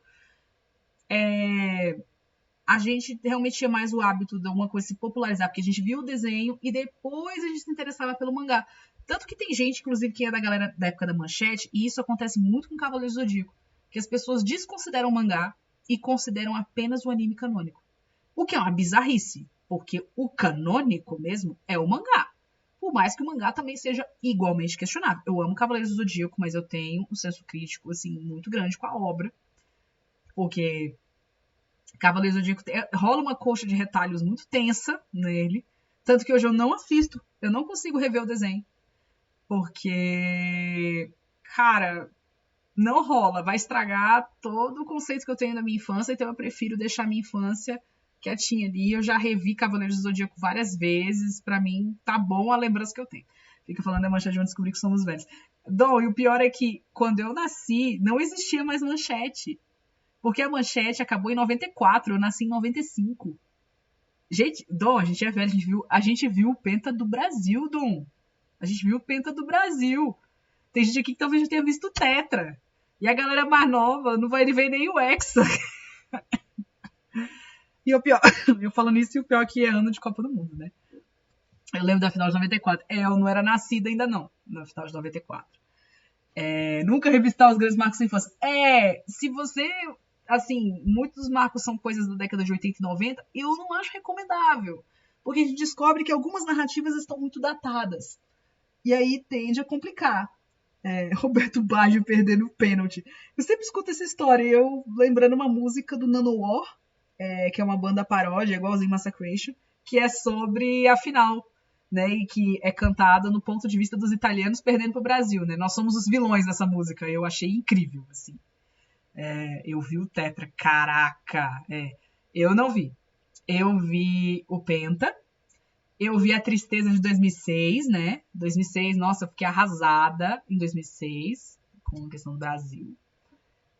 a gente realmente tinha mais o hábito de uma coisa se popularizar, porque a gente viu o desenho e depois a gente se interessava pelo mangá. Tanto que tem gente, inclusive, que é da galera da época da Manchete, e isso acontece muito com Cavaleiros do Zodíaco, que as pessoas desconsideram o mangá e consideram apenas o anime canônico. O que é uma bizarrice, porque o canônico mesmo é o mangá. Por mais que o mangá também seja igualmente questionável. Eu amo Cavaleiros do Zodíaco, mas eu tenho um senso crítico assim muito grande com a obra, porque Cavaleiros do Zodíaco rola uma coxa de retalhos muito tensa nele, tanto que hoje eu não assisto, eu não consigo rever o desenho, porque, cara, não rola, vai estragar todo o conceito que eu tenho da minha infância, então eu prefiro deixar a minha infância quietinha ali. Eu já revi Cavaleiros do Zodíaco várias vezes, pra mim tá bom a lembrança que eu tenho. Fica falando da Manchete, vão descobrir que somos velhos. Dom, e o pior é que quando eu nasci, não existia mais Manchete. Porque a Manchete acabou em 94, eu nasci em 95. Gente, Dom, a gente é velho, a gente viu o Penta do Brasil, Dom. A gente viu o Penta do Brasil. Tem gente aqui que talvez já tenha visto o Tetra. E a galera mais nova não vai ver nem o Hexa. E o pior, eu falando isso, e o pior que é ano de Copa do Mundo, né? Eu lembro da final de 94. Eu não era nascida ainda não, na final de 94. Nunca revistar os grandes marcos da infância. Se você, assim, muitos marcos são coisas da década de 80 e 90, eu não acho recomendável. Porque a gente descobre que algumas narrativas estão muito datadas. E aí tende a complicar. Roberto Baggio perdendo o pênalti. Eu sempre escuto essa história, eu lembrando uma música do Nanowar, que é uma banda paródia, igualzinho Massacration, que é sobre a final, né, e que é cantada no ponto de vista dos italianos perdendo para o Brasil, né? Nós somos os vilões dessa música, eu achei incrível, assim. Eu vi o Tetra, caraca, eu não vi. Eu vi o Penta, eu vi a Tristeza de 2006, né? 2006, nossa, eu fiquei arrasada em 2006 com a questão do Brasil.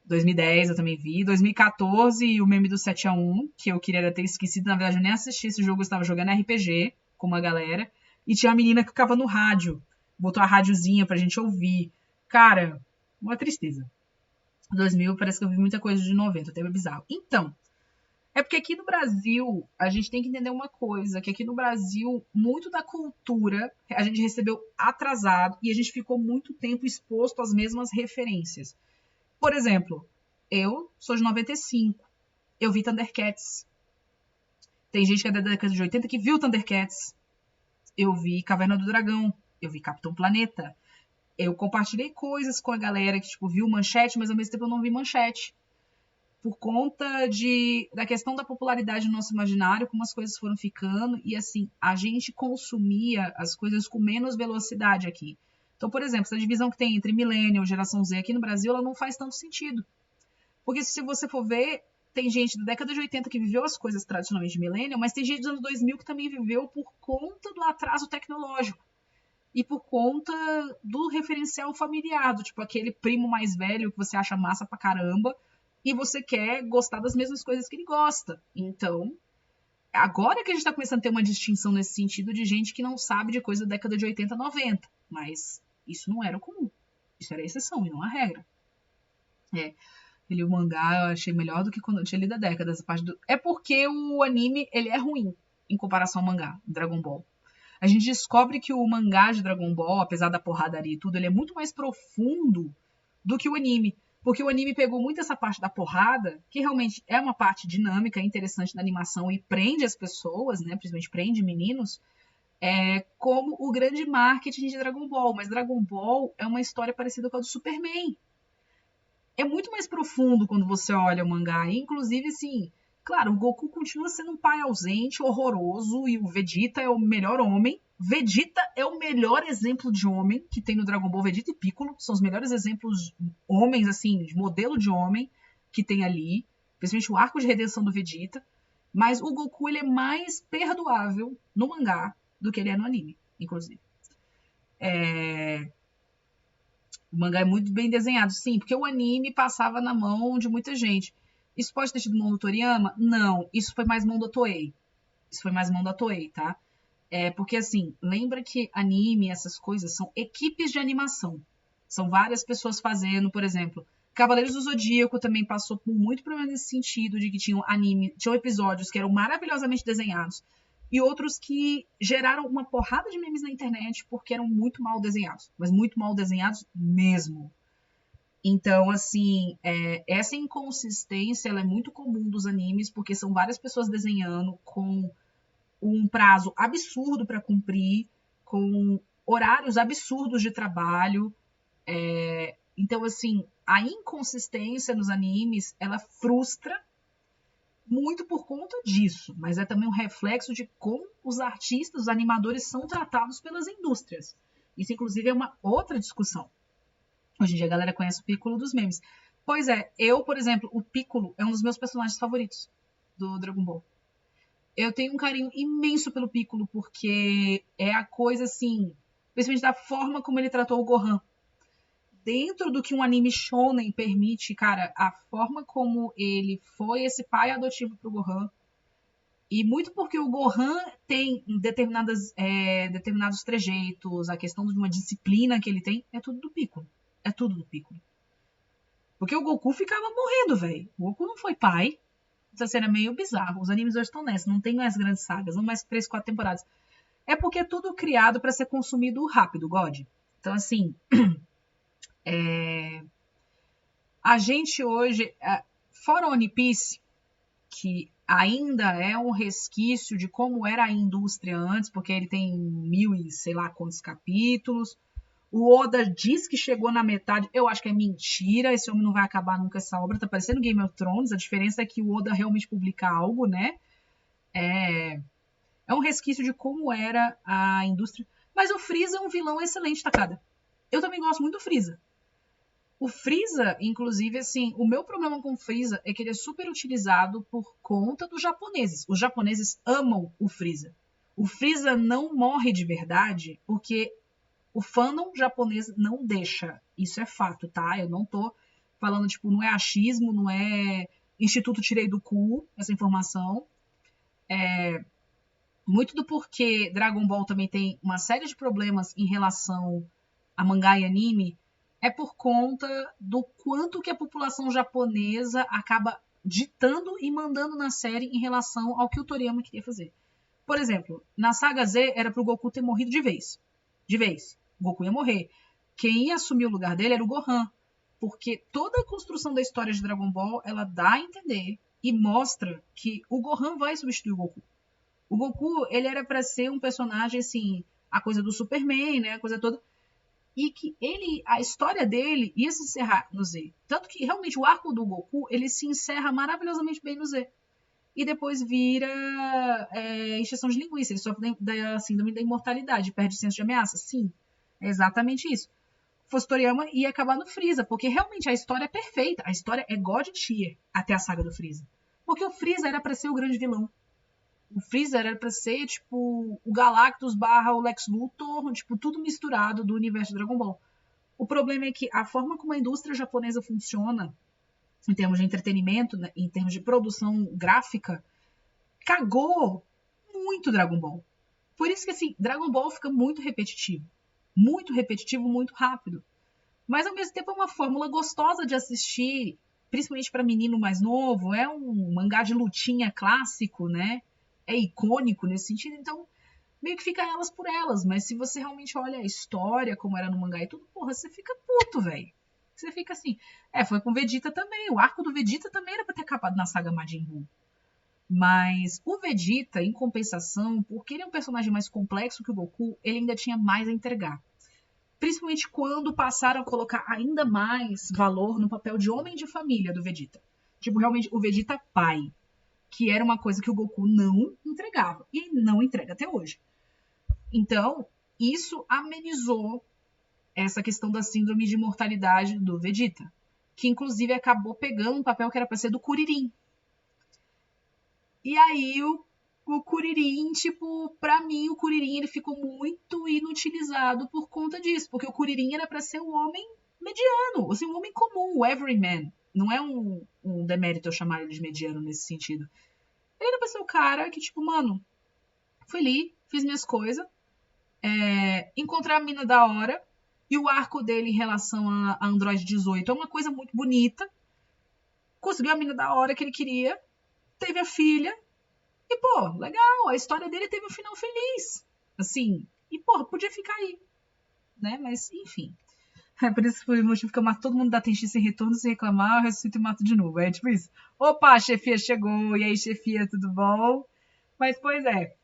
2010 eu também vi. 2014, o meme do 7-1, que eu queria ter esquecido. Na verdade, eu nem assisti esse jogo, eu estava jogando RPG com uma galera. E tinha uma menina que ficava no rádio. Botou a rádiozinha pra gente ouvir. Cara, uma tristeza. 2000 parece que eu vi muita coisa de 90, até bizarro. Então, é porque aqui no Brasil, a gente tem que entender uma coisa, que aqui no Brasil, muito da cultura a gente recebeu atrasado e a gente ficou muito tempo exposto às mesmas referências. Por exemplo, eu sou de 95, eu vi Thundercats. Tem gente que é da década de 80 que viu Thundercats. Eu vi Caverna do Dragão, eu vi Capitão Planeta. Eu compartilhei coisas com a galera que, tipo, viu Manchete, mas ao mesmo tempo eu não vi Manchete. Por conta da questão da popularidade no nosso imaginário, como as coisas foram ficando, e assim, a gente consumia as coisas com menos velocidade aqui. Então, por exemplo, essa divisão que tem entre Millennial e Geração Z aqui no Brasil, ela não faz tanto sentido. Porque se você for ver, tem gente da década de 80 que viveu as coisas tradicionalmente de Millennial, mas tem gente dos anos 2000 que também viveu por conta do atraso tecnológico. E por conta do referencial familiar, do tipo aquele primo mais velho que você acha massa pra caramba, e você quer gostar das mesmas coisas que ele gosta. Então, agora que a gente tá começando a ter uma distinção nesse sentido de gente que não sabe de coisa da década de 80, 90. Mas isso não era o comum. Isso era a exceção e não a regra. O mangá eu achei melhor do que quando eu tinha lido a década. Essa parte É porque o anime, ele é ruim em comparação ao mangá, Dragon Ball. A gente descobre que o mangá de Dragon Ball, apesar da porradaria e tudo, ele é muito mais profundo do que o anime. Porque o anime pegou muito essa parte da porrada, que realmente é uma parte dinâmica, interessante na animação e prende as pessoas, né? Principalmente prende meninos, como o grande marketing de Dragon Ball. Mas Dragon Ball é uma história parecida com a do Superman. É muito mais profundo quando você olha o mangá. E, inclusive, assim, claro, o Goku continua sendo um pai ausente, horroroso, e o Vegeta é o melhor homem. Vegeta é o melhor exemplo de homem que tem no Dragon Ball. Vegeta e Piccolo são os melhores exemplos homens, assim, de modelo de homem que tem ali. Principalmente o arco de redenção do Vegeta. Mas o Goku, ele é mais perdoável no mangá do que ele é no anime, inclusive. O mangá é muito bem desenhado, sim, porque o anime passava na mão de muita gente. Isso pode ter sido mão do Toriyama? Não, isso foi mais mão da Toei. Isso foi mais mão da Toei, tá? Porque, assim, lembra que anime, essas coisas, são equipes de animação. São várias pessoas fazendo, por exemplo. Cavaleiros do Zodíaco também passou por muito problema nesse sentido, de que tinham episódios que eram maravilhosamente desenhados, e outros que geraram uma porrada de memes na internet porque eram muito mal desenhados, mas muito mal desenhados mesmo. Então, assim, essa inconsistência ela é muito comum dos animes, porque são várias pessoas desenhando com um prazo absurdo para cumprir, com horários absurdos de trabalho. Então, assim, a inconsistência nos animes, ela frustra muito por conta disso, mas é também um reflexo de como os artistas, os animadores são tratados pelas indústrias. Isso, inclusive, é uma outra discussão. Hoje em dia a galera conhece o Piccolo dos memes. Pois é, eu, por exemplo, o Piccolo é um dos meus personagens favoritos do Dragon Ball. Eu tenho um carinho imenso pelo Piccolo, porque é a coisa, assim, principalmente da forma como ele tratou o Gohan. Dentro do que um anime shonen permite, cara, a forma como ele foi esse pai adotivo pro Gohan, e muito porque o Gohan tem determinados trejeitos, a questão de uma disciplina que ele tem, é tudo do Piccolo. É tudo do Piccolo. Porque o Goku ficava morrendo, velho. O Goku não foi pai. Isso era meio bizarro. Os animes hoje estão nessa. Não tem mais grandes sagas, não mais 3, 4 temporadas. É porque é tudo criado para ser consumido rápido, God. Então, assim, a gente hoje, fora One Piece, que ainda é um resquício de como era a indústria antes, porque ele tem 1000 e sei lá quantos capítulos. O Oda diz que chegou na metade. Eu acho que é mentira. Esse homem não vai acabar nunca essa obra. Tá parecendo Game of Thrones. A diferença é que o Oda realmente publica algo, né? É um resquício de como era a indústria. Mas o Freeza é um vilão excelente, Takada. Eu também gosto muito do Freeza. O Freeza, inclusive, assim, o meu problema com o Freeza é que ele é super utilizado por conta dos japoneses. Os japoneses amam o Freeza. O Freeza não morre de verdade porque o fandom japonês não deixa. Isso é fato, tá? Eu não tô falando, tipo, não é achismo, não é instituto tirei do cu essa informação. Muito do porquê Dragon Ball também tem uma série de problemas em relação a mangá e anime é por conta do quanto que a população japonesa acaba ditando e mandando na série em relação ao que o Toriyama queria fazer. Por exemplo, na saga Z era pro Goku ter morrido de vez. De vez. O Goku ia morrer. Quem ia assumir o lugar dele era o Gohan. Porque toda a construção da história de Dragon Ball, ela dá a entender e mostra que o Gohan vai substituir o Goku. O Goku, ele era para ser um personagem, assim, a coisa do Superman, né, a coisa toda, e que a história dele ia se encerrar no Z. Tanto que, realmente, o arco do Goku, ele se encerra maravilhosamente bem no Z. E depois vira encheção de linguiça. Ele sofre da síndrome da imortalidade, perde o senso de ameaça. Sim, é exatamente isso. Fosse Toriyama ia acabar no Freeza, porque realmente a história é perfeita. A história é God tier até a saga do Freeza. Porque o Freeza era para ser o grande vilão. O Freezer era pra ser, tipo, o Galactus barra o Lex Luthor, tipo, tudo misturado do universo de Dragon Ball. O problema é que a forma como a indústria japonesa funciona, em termos de entretenimento, né, em termos de produção gráfica, cagou muito Dragon Ball. Por isso que, assim, Dragon Ball fica muito repetitivo. Muito repetitivo, muito rápido. Mas, ao mesmo tempo, é uma fórmula gostosa de assistir, principalmente para menino mais novo. É um mangá de lutinha clássico, né? É icônico nesse sentido, então meio que fica elas por elas, mas se você realmente olha a história, como era no mangá e tudo, porra, você fica puto, velho. Você fica assim. Foi com o Vegeta também, o arco do Vegeta também era pra ter acabado na saga Majin Buu. Mas o Vegeta, em compensação, porque ele é um personagem mais complexo que o Goku, ele ainda tinha mais a entregar. Principalmente quando passaram a colocar ainda mais valor no papel de homem de família do Vegeta. Tipo, realmente, o Vegeta pai, que era uma coisa que o Goku não entregava. E não entrega até hoje. Então, isso amenizou essa questão da síndrome de mortalidade do Vegeta. Que, inclusive, acabou pegando um papel que era para ser do Kuririn. E aí, o Kuririn, tipo, pra mim, o Kuririn ele ficou muito inutilizado por conta disso. Porque o Kuririn era para ser o homem mediano, assim, um homem comum, o everyman. Não é um demérito eu chamar ele de mediano nesse sentido. Ele era pra ser o cara que, tipo, mano, fui ali, fiz minhas coisas, encontrei a mina da hora, e o arco dele em relação a Android 18 é uma coisa muito bonita. Conseguiu a mina da hora que ele queria, teve a filha, e, pô, legal, a história dele teve um final feliz. Assim, e, porra, podia ficar aí, né? Mas, enfim. É por isso que o motivo que eu mato todo mundo da Tenchi sem retorno, sem reclamar, eu ressuscito e mato de novo. É tipo isso. Opa, a chefia chegou, e aí, chefia, tudo bom? Mas, pois é.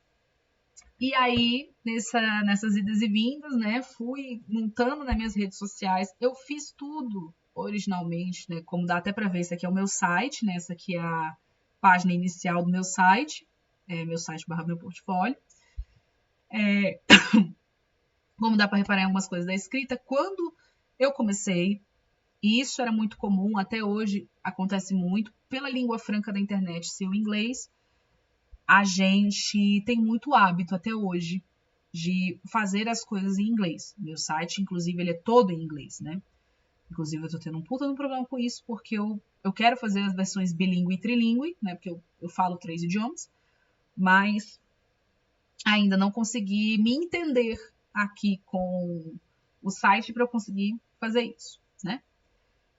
E aí, nessas idas e vindas, né, fui montando nas minhas redes sociais. Eu fiz tudo originalmente, né, como dá até para ver, esse aqui é o meu site, né, essa aqui é a página inicial do meu site, meu site / meu portfólio. Como dá para reparar em algumas coisas da escrita, quando eu comecei, e isso era muito comum, até hoje acontece muito, pela língua franca da internet ser o inglês, a gente tem muito hábito até hoje de fazer as coisas em inglês. Meu site, inclusive, ele é todo em inglês, né? Inclusive, eu tô tendo um puta problema com isso, porque eu quero fazer as versões bilíngue e trilíngue, né? Porque eu falo 3 idiomas, mas ainda não consegui me entender aqui com o site para eu conseguir fazer isso, né?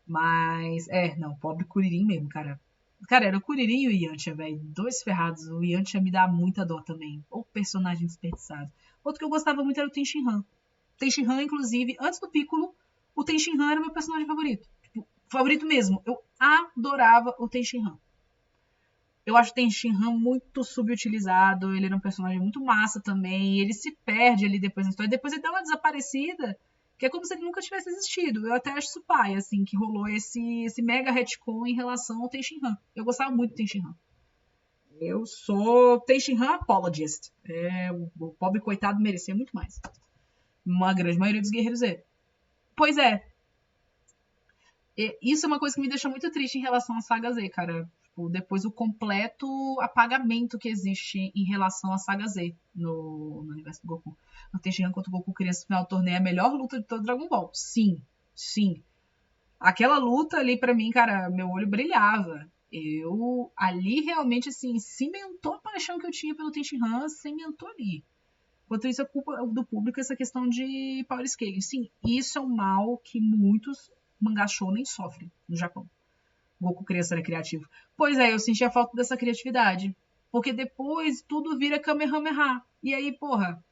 Mas, não, pobre Kuririn mesmo, cara. Cara, era o Kuririn e o Yantia, velho. Dois ferrados. O Yantia me dá muita dó também. Ou personagem desperdiçado. Outro que eu gostava muito era o Tenshinhan. Tenshinhan, inclusive, antes do Piccolo, o Tenshinhan era meu personagem favorito. Tipo, favorito mesmo. Eu adorava o Tenshinhan. Eu acho o Tenshinhan muito subutilizado. Ele era um personagem muito massa também. Ele se perde ali depois na história. Depois ele dá uma desaparecida, que é como se ele nunca tivesse existido. Eu até acho isso pai, assim, que rolou esse mega retcon em relação ao Tenshinhan. Eu gostava muito do Tenshinhan. Eu sou Tenshinhan apologist. O pobre coitado merecia muito mais. Uma grande maioria dos guerreiros é. Pois é. Isso é uma coisa que me deixa muito triste em relação à saga Z, cara. Tipo, depois o completo apagamento que existe em relação à saga Z no universo do Goku. No Tenshinhan contra o Goku criança no final do torneio é a melhor luta de todo Dragon Ball. Sim, sim. Aquela luta ali pra mim, cara, meu olho brilhava. Eu ali realmente assim cimentou a paixão que eu tinha pelo Tenshinhan, cimentou ali. Enquanto isso, é culpa do público essa questão de power scaling. Sim, isso é um mal que muitos mangá shonen sofrem no Japão. Goku criança era criativo. Pois é, eu senti a falta dessa criatividade. Porque depois tudo vira Kamehameha. E aí, porra,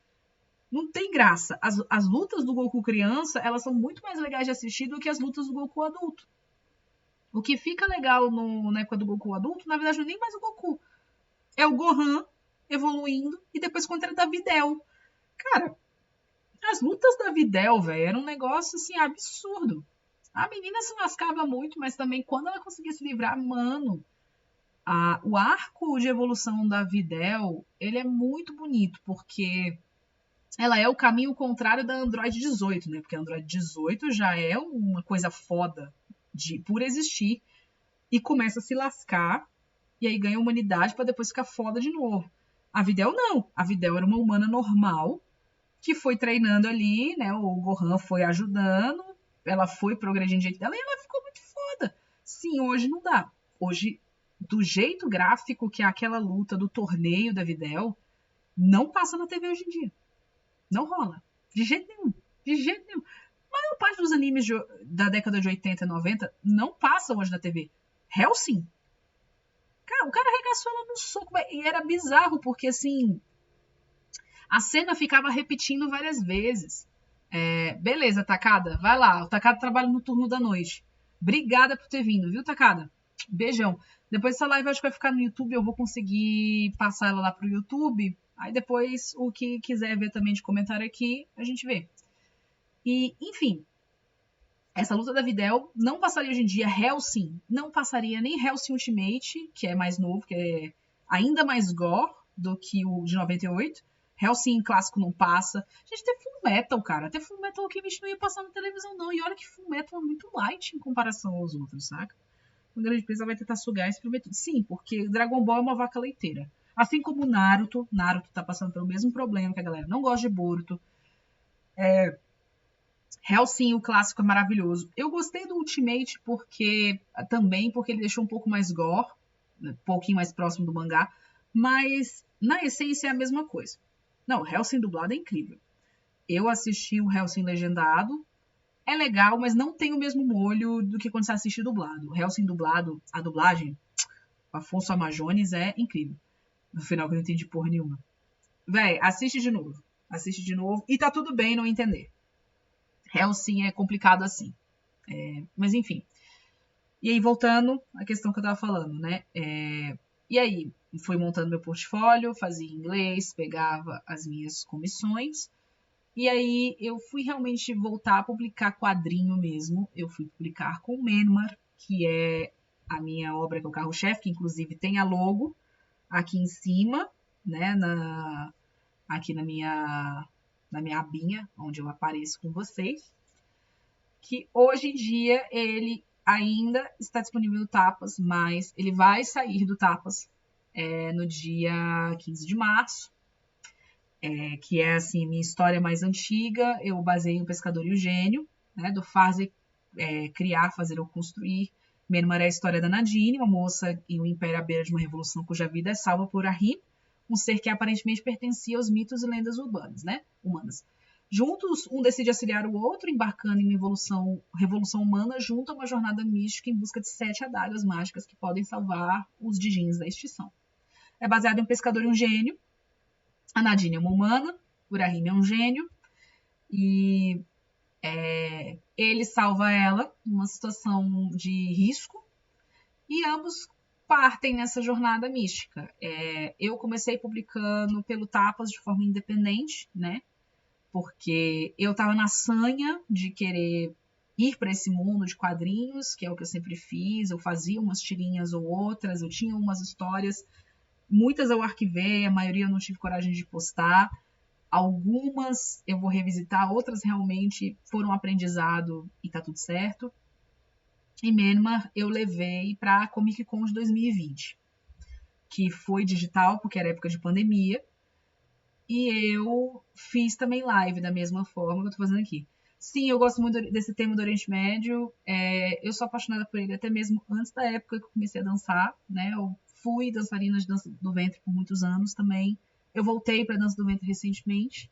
não tem graça. As lutas do Goku criança, elas são muito mais legais de assistir do que as lutas do Goku adulto. O que fica legal na época do Goku adulto, na verdade, não é nem mais o Goku. É o Gohan evoluindo e depois contra a Videl. Cara, as lutas da Videl, velho, era um negócio assim absurdo. A menina se lascava muito, mas também quando ela conseguia se livrar, mano, o arco de evolução da Videl, ele é muito bonito, porque ela é o caminho contrário da Android 18, né? Porque a Android 18 já é uma coisa foda por existir e começa a se lascar e aí ganha humanidade para depois ficar foda de novo. A Videl não. A Videl era uma humana normal que foi treinando ali, né? O Gohan foi ajudando, ela foi progredindo do jeito dela e ela ficou muito foda. Sim, hoje não dá. Hoje, do jeito gráfico que é aquela luta do torneio da Videl, não passa na TV hoje em dia. Não rola. De jeito nenhum. De jeito nenhum. A maior parte dos animes da década de 80 e 90 não passam hoje na TV. Hellsing. Cara, o cara arregaçou ela no soco. E era bizarro, porque assim, a cena ficava repetindo várias vezes. Beleza, Takada, vai lá. O Takada trabalha no turno da noite. Obrigada por ter vindo, viu, Takada? Beijão. Depois essa live acho que vai ficar no YouTube, eu vou conseguir passar ela lá pro YouTube. Aí depois, o que quiser ver também de comentário aqui, a gente vê. E, enfim, essa luta da Videl não passaria hoje em dia. Hellsing não passaria nem Hellsing Ultimate, que é mais novo, que é ainda mais gore do que o de 98. Hellsing clássico não passa. Gente, até Full Metal, cara. Até Full Metal Alchemist não ia passar na televisão, não. E olha que Full Metal é muito light em comparação aos outros, saca? O grande empresa vai tentar sugar esse primeiro. Sim, porque Dragon Ball é uma vaca leiteira. Assim como Naruto. Naruto tá passando pelo mesmo problema, que a galera não gosta de Boruto. Hellsing, o clássico, é maravilhoso. Eu gostei do Ultimate também porque ele deixou um pouco mais gore, um pouquinho mais próximo do mangá, mas na essência é a mesma coisa. Não, Hellsing dublado é incrível. Eu assisti o Hellsing legendado, é legal, mas não tem o mesmo molho do que quando você assiste dublado. O Hellsing dublado, a dublagem, Afonso Amajones, é incrível. No final, que eu não entendi porra nenhuma. Véi, assiste de novo. Assiste de novo. E tá tudo bem não entender. Hellsing é complicado assim. Mas enfim. E aí, voltando à questão que eu tava falando, né? E aí, fui montando meu portfólio, fazia inglês, pegava as minhas comissões. E aí, eu fui realmente voltar a publicar quadrinho mesmo. Eu fui publicar com Menmar, que é a minha obra, que é o carro-chefe, que inclusive tem a logo aqui em cima, né? Aqui na minha abinha, onde eu apareço com vocês. Que hoje em dia ele ainda está disponível no Tapas, mas ele vai sair do Tapas no dia 15 de março, que é assim minha história mais antiga. Eu baseei o Pescador e o Gênio, né, do fazer, criar, fazer ou construir. Menmar é a história da Nadine, uma moça em um império à beira de uma revolução cuja vida é salva por Ahrim, um ser que aparentemente pertencia aos mitos e lendas urbanas, né, humanas. Juntos, um decide auxiliar o outro, embarcando em uma revolução humana junto a uma jornada mística em busca de 7 adagas mágicas que podem salvar os Dijins da extinção. É baseado em um pescador e um gênio. A Nadine é uma humana, o Urahime é um gênio, e ele salva ela numa situação de risco, e ambos partem nessa jornada mística. Eu comecei publicando pelo Tapas de forma independente, né? Porque eu estava na sanha de querer ir para esse mundo de quadrinhos, que é o que eu sempre fiz. Eu fazia umas tirinhas ou outras, eu tinha umas histórias, muitas eu arquivei, a maioria eu não tive coragem de postar. Algumas eu vou revisitar, outras realmente foram aprendizado e tá tudo certo. E Menmar eu levei para a Comic Con de 2020, que foi digital, porque era época de pandemia. E eu fiz também live da mesma forma que eu tô fazendo aqui. Sim, eu gosto muito desse tema do Oriente Médio. Eu sou apaixonada por ele até mesmo antes da época que eu comecei a dançar, né? Eu fui dançarina de dança do ventre por muitos anos também. Eu voltei para dança do ventre recentemente.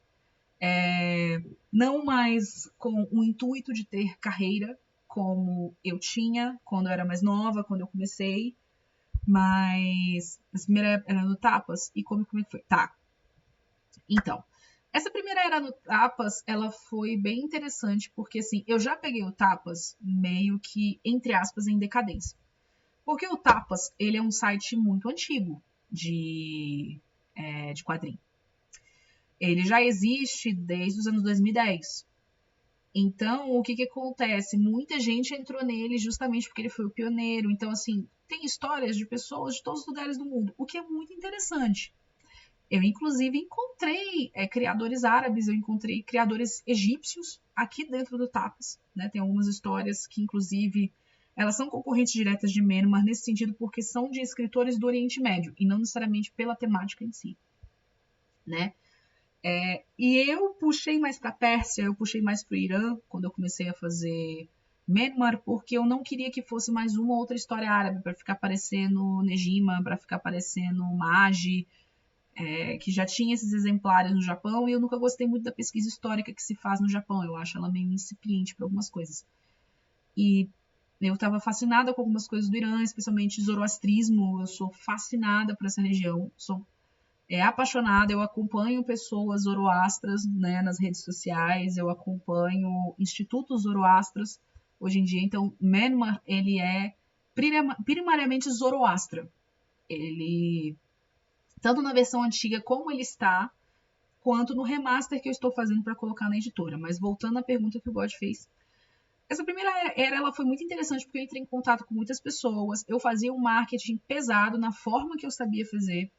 Não mais com o intuito de ter carreira como eu tinha quando eu era mais nova, quando eu comecei, mas a primeira era no Tapas. E como é que foi? Tá. Então, essa primeira era no Tapas, ela foi bem interessante, porque assim, eu já peguei o Tapas meio que, entre aspas, em decadência. Porque o Tapas, ele é um site muito antigo de quadrinho. Ele já existe desde os anos 2010. Então, o que acontece? Muita gente entrou nele justamente porque ele foi o pioneiro. Então, assim, tem histórias de pessoas de todos os lugares do mundo, o que é muito interessante. Eu, inclusive, encontrei criadores árabes, eu encontrei criadores egípcios aqui dentro do Tapas. Né? Tem algumas histórias que, inclusive, elas são concorrentes diretas de Menmar nesse sentido porque são de escritores do Oriente Médio e não necessariamente pela temática em si. Né? E eu puxei mais para a Pérsia, eu puxei mais para o Irã, quando eu comecei a fazer Menmar, porque eu não queria que fosse mais uma ou outra história árabe, para ficar parecendo Nejima, para ficar parecendo Magi, que já tinha esses exemplares no Japão, e eu nunca gostei muito da pesquisa histórica que se faz no Japão, eu acho ela meio incipiente para algumas coisas. E eu estava fascinada com algumas coisas do Irã, especialmente zoroastrismo, eu sou fascinada por essa região, sou apaixonada, eu acompanho pessoas zoroastras, né, nas redes sociais, eu acompanho institutos zoroastras hoje em dia, então Menmar, ele é primariamente zoroastra. Ele, tanto na versão antiga como ele está, quanto no remaster que eu estou fazendo para colocar na editora. Mas voltando à pergunta que o God fez, essa primeira era ela foi muito interessante porque eu entrei em contato com muitas pessoas, eu fazia um marketing pesado na forma que eu sabia fazer.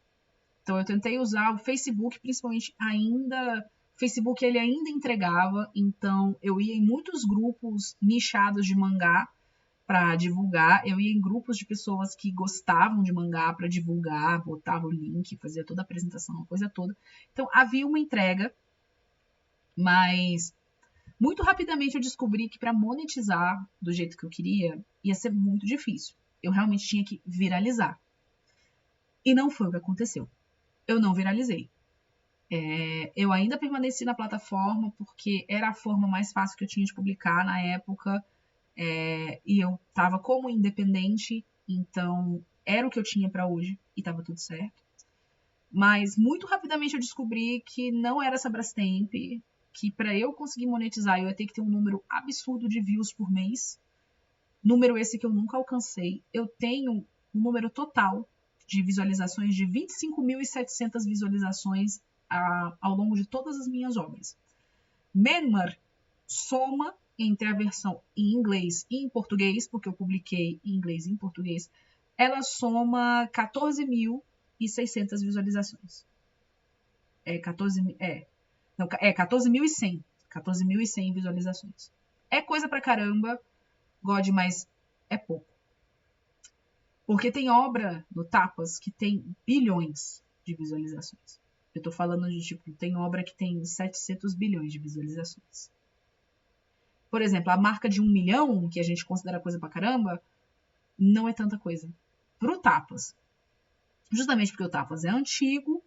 Então eu tentei usar o Facebook, principalmente ainda. O Facebook ele ainda entregava, então eu ia em muitos grupos nichados de mangá para divulgar. Eu ia em grupos de pessoas que gostavam de mangá para divulgar, botava o link, fazia toda a apresentação, a coisa toda. Então havia uma entrega, mas muito rapidamente eu descobri que para monetizar do jeito que eu queria ia ser muito difícil. Eu realmente tinha que viralizar. E não foi o que aconteceu. Eu não viralizei. Eu ainda permaneci na plataforma porque era a forma mais fácil que eu tinha de publicar na época, e eu estava como independente, então era o que eu tinha para hoje e estava tudo certo. Mas muito rapidamente eu descobri que não era essa Brastemp, que para eu conseguir monetizar eu ia ter que ter um número absurdo de views por mês, número esse que eu nunca alcancei. Eu tenho um número total de visualizações de 25.700 visualizações ao longo de todas as minhas obras. Menmar soma entre a versão em inglês e em português, porque eu publiquei em inglês e em português, ela soma 14.600 visualizações. 14.100. 14.100 visualizações. É coisa pra caramba, God, mas é pouco. Porque tem obra no Tapas que tem bilhões de visualizações. Eu tô falando de, tipo, tem obra que tem 700 bilhões de visualizações. Por exemplo, a marca de 1 milhão, que a gente considera coisa pra caramba, não é tanta coisa. Pro Tapas. Justamente porque o Tapas é antigo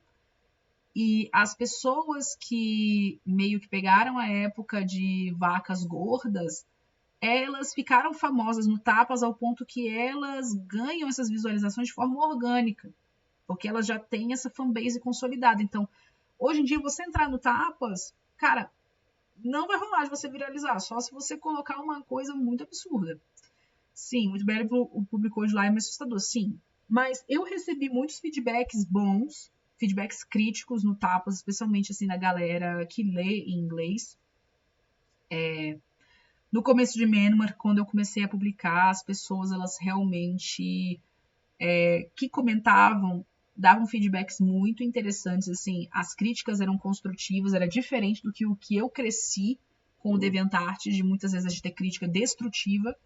e as pessoas que meio que pegaram a época de vacas gordas, elas ficaram famosas no Tapas ao ponto que elas ganham essas visualizações de forma orgânica. Porque elas já têm essa fanbase consolidada. Então, hoje em dia, você entrar no Tapas, cara, não vai rolar de você viralizar, só se você colocar uma coisa muito absurda. Sim, muito bem, o público hoje lá é mais assustador, sim. Mas eu recebi muitos feedbacks bons, feedbacks críticos no Tapas, especialmente assim da galera que lê em inglês. No começo de Menmar, quando eu comecei a publicar, as pessoas elas realmente que comentavam davam feedbacks muito interessantes, assim, as críticas eram construtivas, era diferente do que o que eu cresci com o DeviantArt, de muitas vezes a gente ter crítica destrutiva,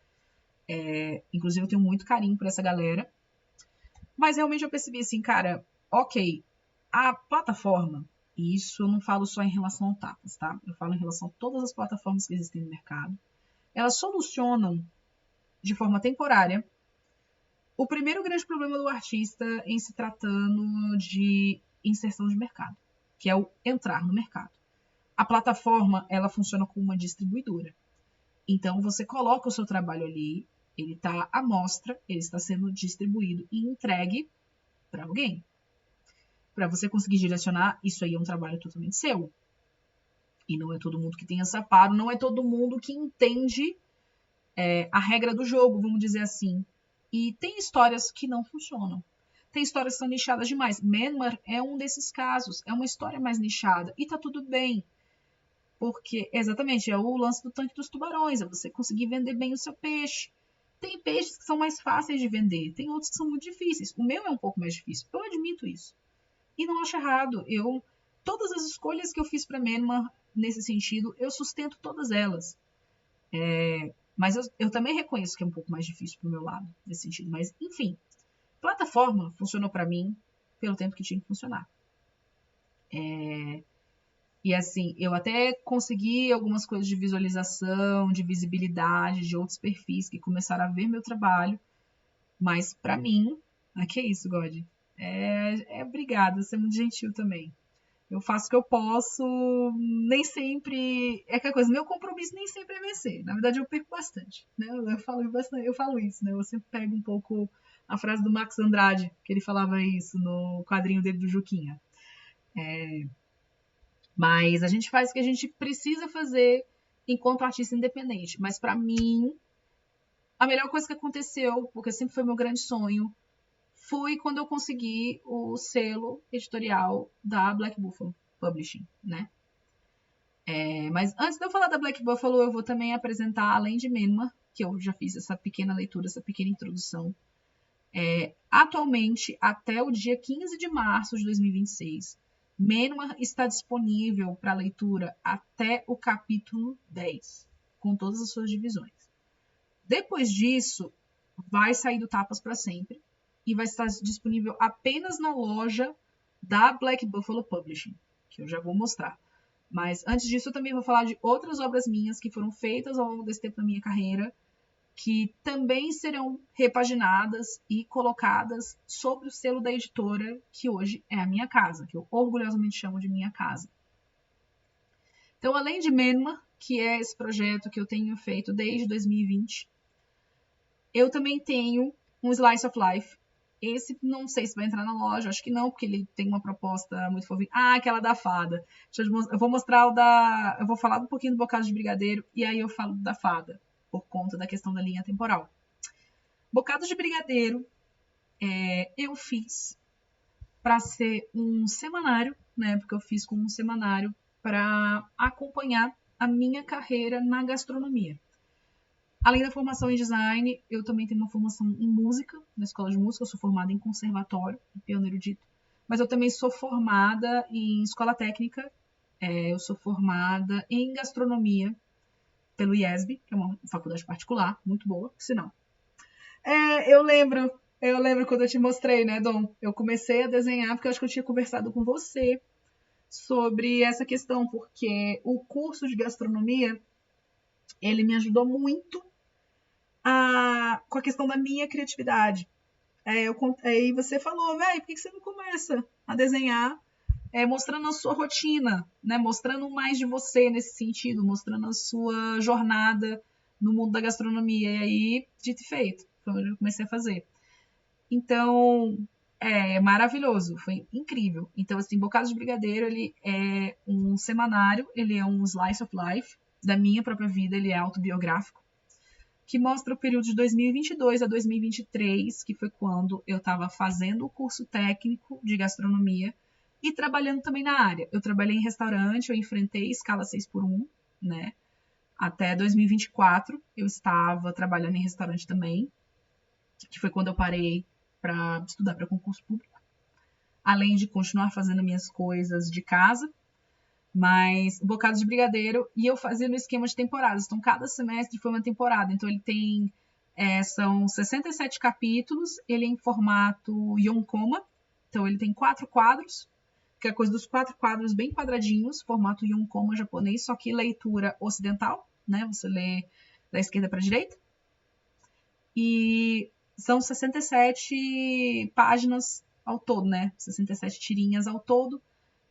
inclusive eu tenho muito carinho por essa galera, mas realmente eu percebi assim, cara, ok, a plataforma E isso eu não falo só em relação ao Tapas, tá? Eu falo em relação a todas as plataformas que existem no mercado. Elas solucionam de forma temporária o primeiro grande problema do artista em se tratando de inserção de mercado, que é o entrar no mercado. A plataforma, ela funciona como uma distribuidora. Então, você coloca o seu trabalho ali, ele está à mostra, ele está sendo distribuído e entregue para alguém. Para você conseguir direcionar, isso aí é um trabalho totalmente seu. E não é todo mundo que tem essa paro, não é todo mundo que entende a regra do jogo, vamos dizer assim. E tem histórias que não funcionam. Tem histórias que são nichadas demais. Manmar é um desses casos. É uma história mais nichada. E tá tudo bem. Porque, exatamente, é o lance do tanque dos tubarões. É você conseguir vender bem o seu peixe. Tem peixes que são mais fáceis de vender. Tem outros que são muito difíceis. O meu é um pouco mais difícil. Eu admito isso. E não acho errado. Todas as escolhas que eu fiz para Manmar, nesse sentido, eu sustento todas elas. Mas eu também reconheço que é um pouco mais difícil pro meu lado, nesse sentido. Mas, enfim, plataforma funcionou para mim pelo tempo que tinha que funcionar. E assim, eu até consegui algumas coisas de visualização, de visibilidade, de outros perfis que começaram a ver meu trabalho. Mas para mim, que é isso, God? Obrigada, você é muito gentil também. Eu faço o que eu posso, nem sempre. É aquela coisa, meu compromisso nem sempre é vencer. Na verdade, eu perco bastante. Né? Eu falo isso, né? Eu sempre pego um pouco a frase do Max Andrade, que ele falava isso no quadrinho dele do Juquinha. Mas a gente faz o que a gente precisa fazer enquanto artista independente. Mas para mim, a melhor coisa que aconteceu, porque sempre foi meu grande sonho, foi quando eu consegui o selo editorial da Black Buffalo Publishing, né? Mas antes de eu falar da Black Buffalo, eu vou também apresentar, além de Manmar, que eu já fiz essa pequena leitura, essa pequena introdução. Atualmente, até o dia 15 de março de 2026, Manmar está disponível para leitura até o capítulo 10, com todas as suas divisões. Depois disso, vai sair do Tapas para sempre e vai estar disponível apenas na loja da Black Buffalo Publishing, que eu já vou mostrar. Mas antes disso, eu também vou falar de outras obras minhas que foram feitas ao longo desse tempo da minha carreira, que também serão repaginadas e colocadas sobre o selo da editora, que hoje é a minha casa, que eu orgulhosamente chamo de minha casa. Então, além de Manmar, que é esse projeto que eu tenho feito desde 2020, eu também tenho um Slice of Life. Esse não sei se vai entrar na loja, acho que não, porque ele tem uma proposta muito fofinha. Aquela da fada. Eu vou mostrar eu vou falar um pouquinho do Bocado de Brigadeiro e aí eu falo da fada, por conta da questão da linha temporal. Bocado de Brigadeiro eu fiz para ser um semanário, né? Porque eu fiz como um semanário para acompanhar a minha carreira na gastronomia. Além da formação em design, eu também tenho uma formação em música, na escola de música. Eu sou formada em conservatório, em piano erudito. Mas eu também sou formada em escola técnica. Eu sou formada em gastronomia pelo IESB, que é uma faculdade particular, muito boa, por sinal. Eu lembro quando eu te mostrei, né, Dom? Eu comecei a desenhar porque eu acho que eu tinha conversado com você sobre essa questão, porque o curso de gastronomia, ele me ajudou muito com a questão da minha criatividade. Aí você falou, velho, por que você não começa a desenhar mostrando a sua rotina, né? Mostrando mais de você nesse sentido, mostrando a sua jornada no mundo da gastronomia. E aí, dito e feito, foi onde eu comecei a fazer. Então, maravilhoso, foi incrível. Então, assim, Bocado de Brigadeiro, ele é um semanário, ele é um slice of life da minha própria vida, ele é autobiográfico, que mostra o período de 2022 a 2023, que foi quando eu estava fazendo o curso técnico de gastronomia e trabalhando também na área. Eu trabalhei em restaurante, eu enfrentei escala 6x1, né? Até 2024 eu estava trabalhando em restaurante também, que foi quando eu parei para estudar para concurso público, além de continuar fazendo minhas coisas de casa. Mas Bocado de Brigadeiro, e eu fazia no esquema de temporadas. Então, cada semestre foi uma temporada. Então, ele tem... são 67 capítulos. Ele é em formato Yonkoma. Então, ele tem 4 quadros. que é a coisa dos 4 quadros bem quadradinhos, formato Yonkoma japonês, só que leitura ocidental, né? Você lê da esquerda para a direita. E são 67 páginas ao todo, né? 67 tirinhas ao todo,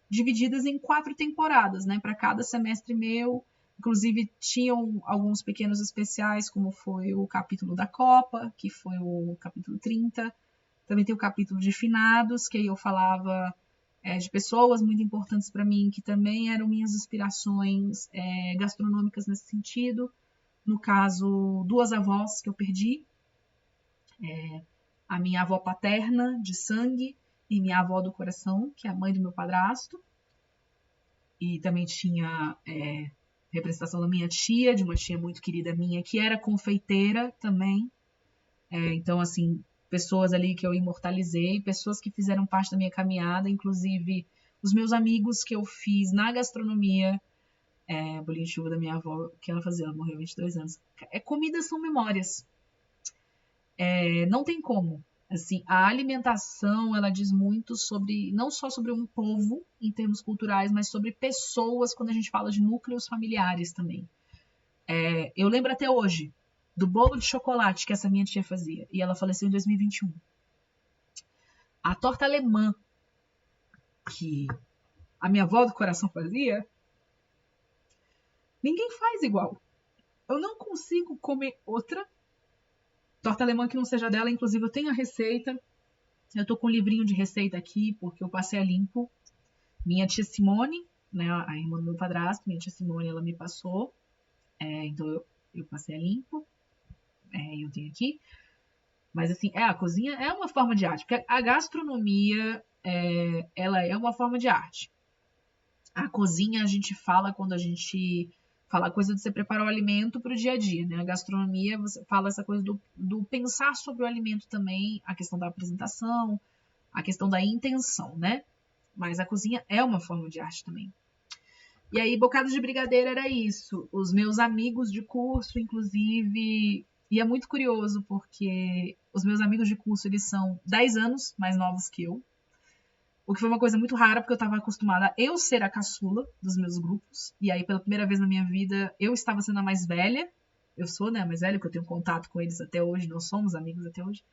divididas em 4 temporadas, né? Para cada semestre meu. Inclusive, tinham alguns pequenos especiais, como foi o capítulo da Copa, que foi o capítulo 30. Também tem o capítulo de finados, que aí eu falava de pessoas muito importantes para mim, que também eram minhas inspirações gastronômicas nesse sentido. No caso, 2 avós que eu perdi. A minha avó paterna, de sangue, e minha avó do coração, que é a mãe do meu padrasto. E também tinha representação da minha tia, de uma tia muito querida minha, que era confeiteira também. Então, assim, pessoas ali que eu imortalizei, pessoas que fizeram parte da minha caminhada, inclusive os meus amigos que eu fiz na gastronomia, bolinho de chuva da minha avó, que ela fazia, ela morreu há 22 anos. Comidas são memórias. Não tem como. Assim, a alimentação, ela diz muito sobre, não só sobre um povo, em termos culturais, mas sobre pessoas, quando a gente fala de núcleos familiares também. Eu lembro até hoje do bolo de chocolate que essa minha tia fazia, e ela faleceu em 2021. A torta alemã que a minha avó do coração fazia, ninguém faz igual. Eu não consigo comer outra torta alemã que não seja dela. Inclusive, eu tenho a receita. Eu tô com um livrinho de receita aqui, porque eu passei a limpo. Minha tia Simone, né, a irmã do meu padrasto, minha tia Simone, ela me passou. Então, eu passei a limpo. Eu tenho aqui. Mas, assim, a cozinha é uma forma de arte. Porque a gastronomia, ela é uma forma de arte. A cozinha a gente fala quando a gente fala a coisa de você preparar o alimento para o dia a dia, né? A gastronomia, você fala essa coisa do pensar sobre o alimento também, a questão da apresentação, a questão da intenção, né? Mas a cozinha é uma forma de arte também. E aí, bocado de brigadeiro era isso. Os meus amigos de curso, inclusive... E é muito curioso, porque os meus amigos de curso, eles são 10 anos mais novos que eu. O que foi uma coisa muito rara, porque eu estava acostumada a eu ser a caçula dos meus grupos. E aí, pela primeira vez na minha vida, eu estava sendo a mais velha. Eu sou, né, a mais velha, porque eu tenho contato com eles até hoje, nós somos amigos até hoje.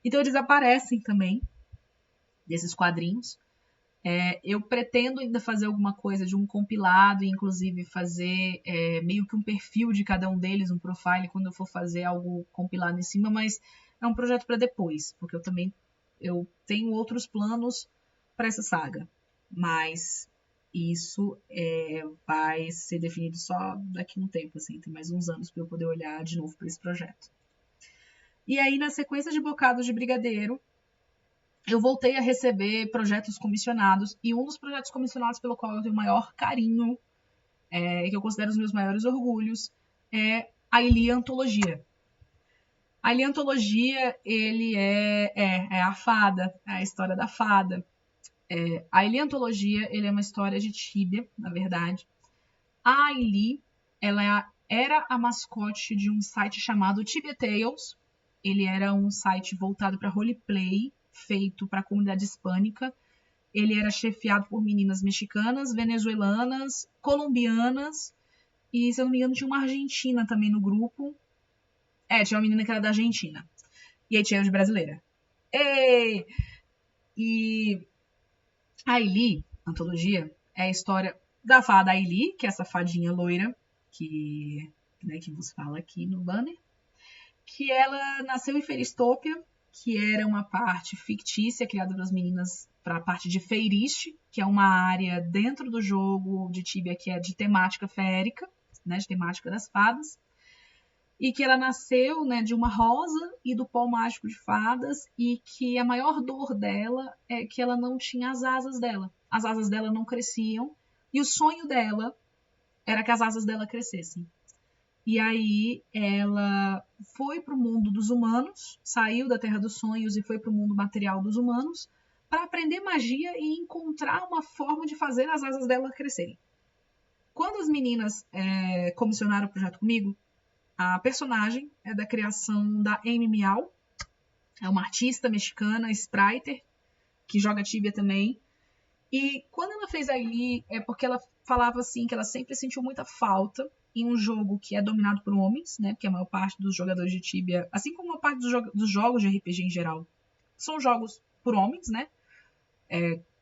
Então, eles aparecem também, desses quadrinhos. Eu pretendo ainda fazer alguma coisa de um compilado, inclusive fazer meio que um perfil de cada um deles, um profile, quando eu for fazer algo compilado em cima, mas é um projeto para depois, porque eu tenho outros planos para essa saga, mas isso vai ser definido só daqui a um tempo, assim, tem mais uns anos para eu poder olhar de novo para esse projeto. E aí, na sequência de bocados de brigadeiro, eu voltei a receber projetos comissionados, e um dos projetos comissionados pelo qual eu tenho o maior carinho, que eu considero os meus maiores orgulhos, é a Ili Antologia. A Ili Antologia, ele é a fada, é a história da fada. A Ili Antologia, ele é uma história de Tibia, na verdade. A Ili, ela era a mascote de um site chamado Tibia Tales. Ele era um site voltado para roleplay, feito para a comunidade hispânica. Ele era chefiado por meninas mexicanas, venezuelanas, colombianas e, se eu não me engano, tinha uma argentina também no grupo. Tinha uma menina que era da Argentina. E aí tinha de brasileira. E a Aili, antologia, é a história da fada Aili, que é essa fadinha loira que vos fala aqui no banner, que ela nasceu em Feristopia, que era uma parte fictícia criada pelas meninas para a parte de Feiriste, que é uma área dentro do jogo de Tibia que é de temática férica, né, de temática das fadas, e que ela nasceu, né, de uma rosa e do pó mágico de fadas, e que a maior dor dela é que ela não tinha as asas dela. As asas dela não cresciam, e o sonho dela era que as asas dela crescessem. E aí ela foi para o mundo dos humanos, saiu da Terra dos Sonhos e foi para o mundo material dos humanos para aprender magia e encontrar uma forma de fazer as asas dela crescerem. Quando as meninas comissionaram o projeto comigo, a personagem é da criação da Amy Miau, é uma artista mexicana, spriter, que joga Tibia também. E quando ela fez a Ailey, é porque ela falava assim que ela sempre sentiu muita falta em um jogo que é dominado por homens, né? Porque a maior parte dos jogadores de Tibia, assim como a parte dos jogos de RPG em geral, são jogos por homens, né?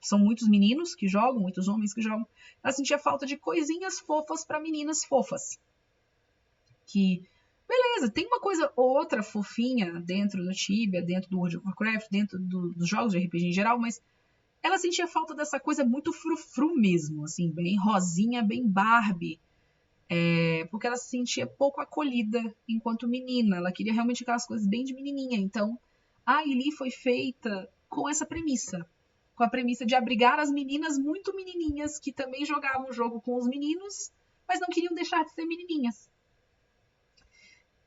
São muitos meninos que jogam, muitos homens que jogam. Ela sentia falta de coisinhas fofas para meninas fofas. Que, beleza, tem uma coisa ou outra fofinha dentro do Tibia, dentro do World of Warcraft, dentro dos jogos de RPG em geral, mas ela sentia falta dessa coisa muito frufru mesmo, assim, bem rosinha, bem Barbie. Porque ela se sentia pouco acolhida enquanto menina. Ela queria realmente aquelas coisas bem de menininha. Então, a Ailey foi feita com essa premissa. Com a premissa de abrigar as meninas muito menininhas que também jogavam o jogo com os meninos, mas não queriam deixar de ser menininhas.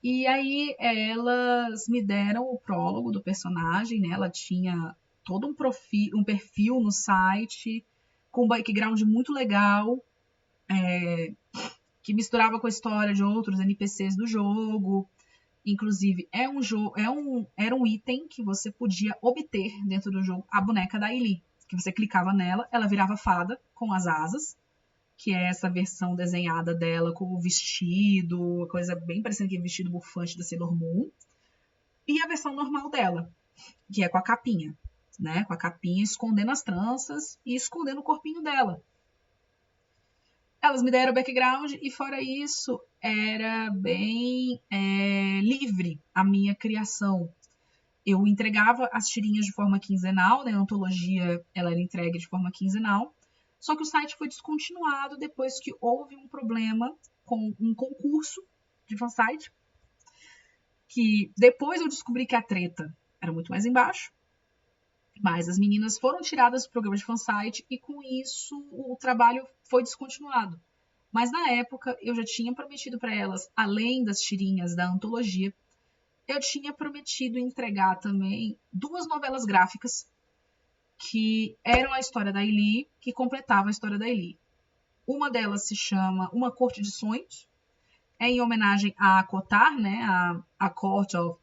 E aí elas me deram o prólogo do personagem, né? Ela tinha todo um perfil no site, com um background muito legal, que misturava com a história de outros NPCs do jogo. Inclusive, era um item que você podia obter dentro do jogo, a boneca da Ailey. Que você clicava nela, ela virava fada com as asas, que é essa versão desenhada dela com o vestido, coisa bem parecida com o vestido bufante da Sailor Moon. E a versão normal dela, que é com a capinha, né? Com a capinha escondendo as tranças e escondendo o corpinho dela. Elas me deram o background e fora isso era bem livre a minha criação. Eu entregava as tirinhas de forma quinzenal, né? A antologia ela era entregue de forma quinzenal. Só que o site foi descontinuado depois que houve um problema com um concurso de fansite, que depois eu descobri que a treta era muito mais embaixo, mas as meninas foram tiradas do programa de fansite e com isso o trabalho foi descontinuado. Mas na época eu já tinha prometido para elas, além das tirinhas da antologia, eu tinha prometido entregar também 2 novelas gráficas que eram a história da Ailey, que completava a história da Ailey. Uma delas se chama Uma Corte de Sonhos, é em homenagem a Kotar, né, a Court of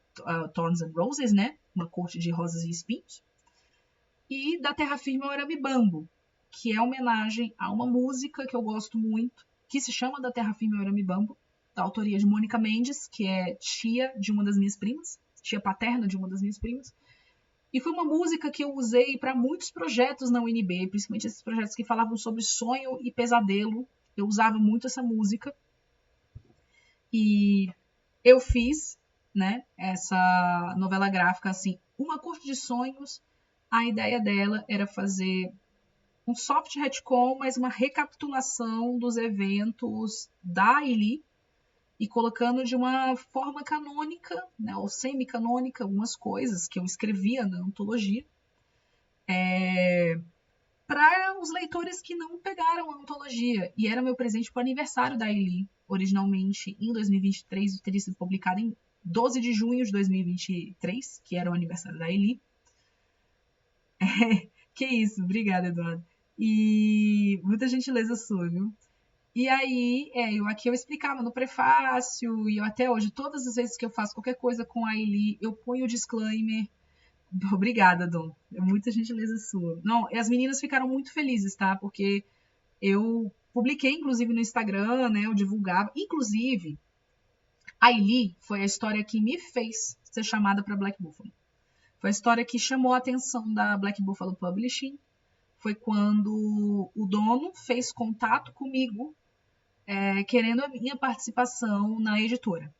Thorns and Roses, né, uma corte de rosas e espinhos, e da Terra Firme ao Arame Bambo, que é homenagem a uma música que eu gosto muito, que se chama Da Terra Firme ao Arame Bambo, da autoria de Mônica Mendes, que é tia de uma das minhas primas, tia paterna de uma das minhas primas. E foi uma música que eu usei para muitos projetos na UNB, principalmente esses projetos que falavam sobre sonho e pesadelo. Eu usava muito essa música. E eu fiz, né, essa novela gráfica assim, Uma Corte de Sonhos. A ideia dela era fazer um soft retcon, mas uma recapitulação dos eventos da Ailey e colocando de uma forma canônica, né, ou semi-canônica, algumas coisas que eu escrevia na antologia, para os leitores que não pegaram a antologia. E era meu presente para o aniversário da Ailey, originalmente em 2023, teria sido publicado em 12 de junho de 2023, que era o aniversário da Ailey. Que isso, obrigada, Eduardo. E muita gentileza sua, viu? E aí, aqui eu explicava no prefácio, e eu até hoje, todas as vezes que eu faço qualquer coisa com a Ailey, eu ponho o disclaimer. Obrigada, Dom. É muita gentileza sua. Não, e as meninas ficaram muito felizes, tá? Porque eu publiquei, inclusive, no Instagram, né? Eu divulgava. Inclusive, a Ailey foi a história que me fez ser chamada para Black Buffalo. Foi a história que chamou a atenção da Black Buffalo Publishing. Foi quando o dono fez contato comigo querendo a minha participação na editora.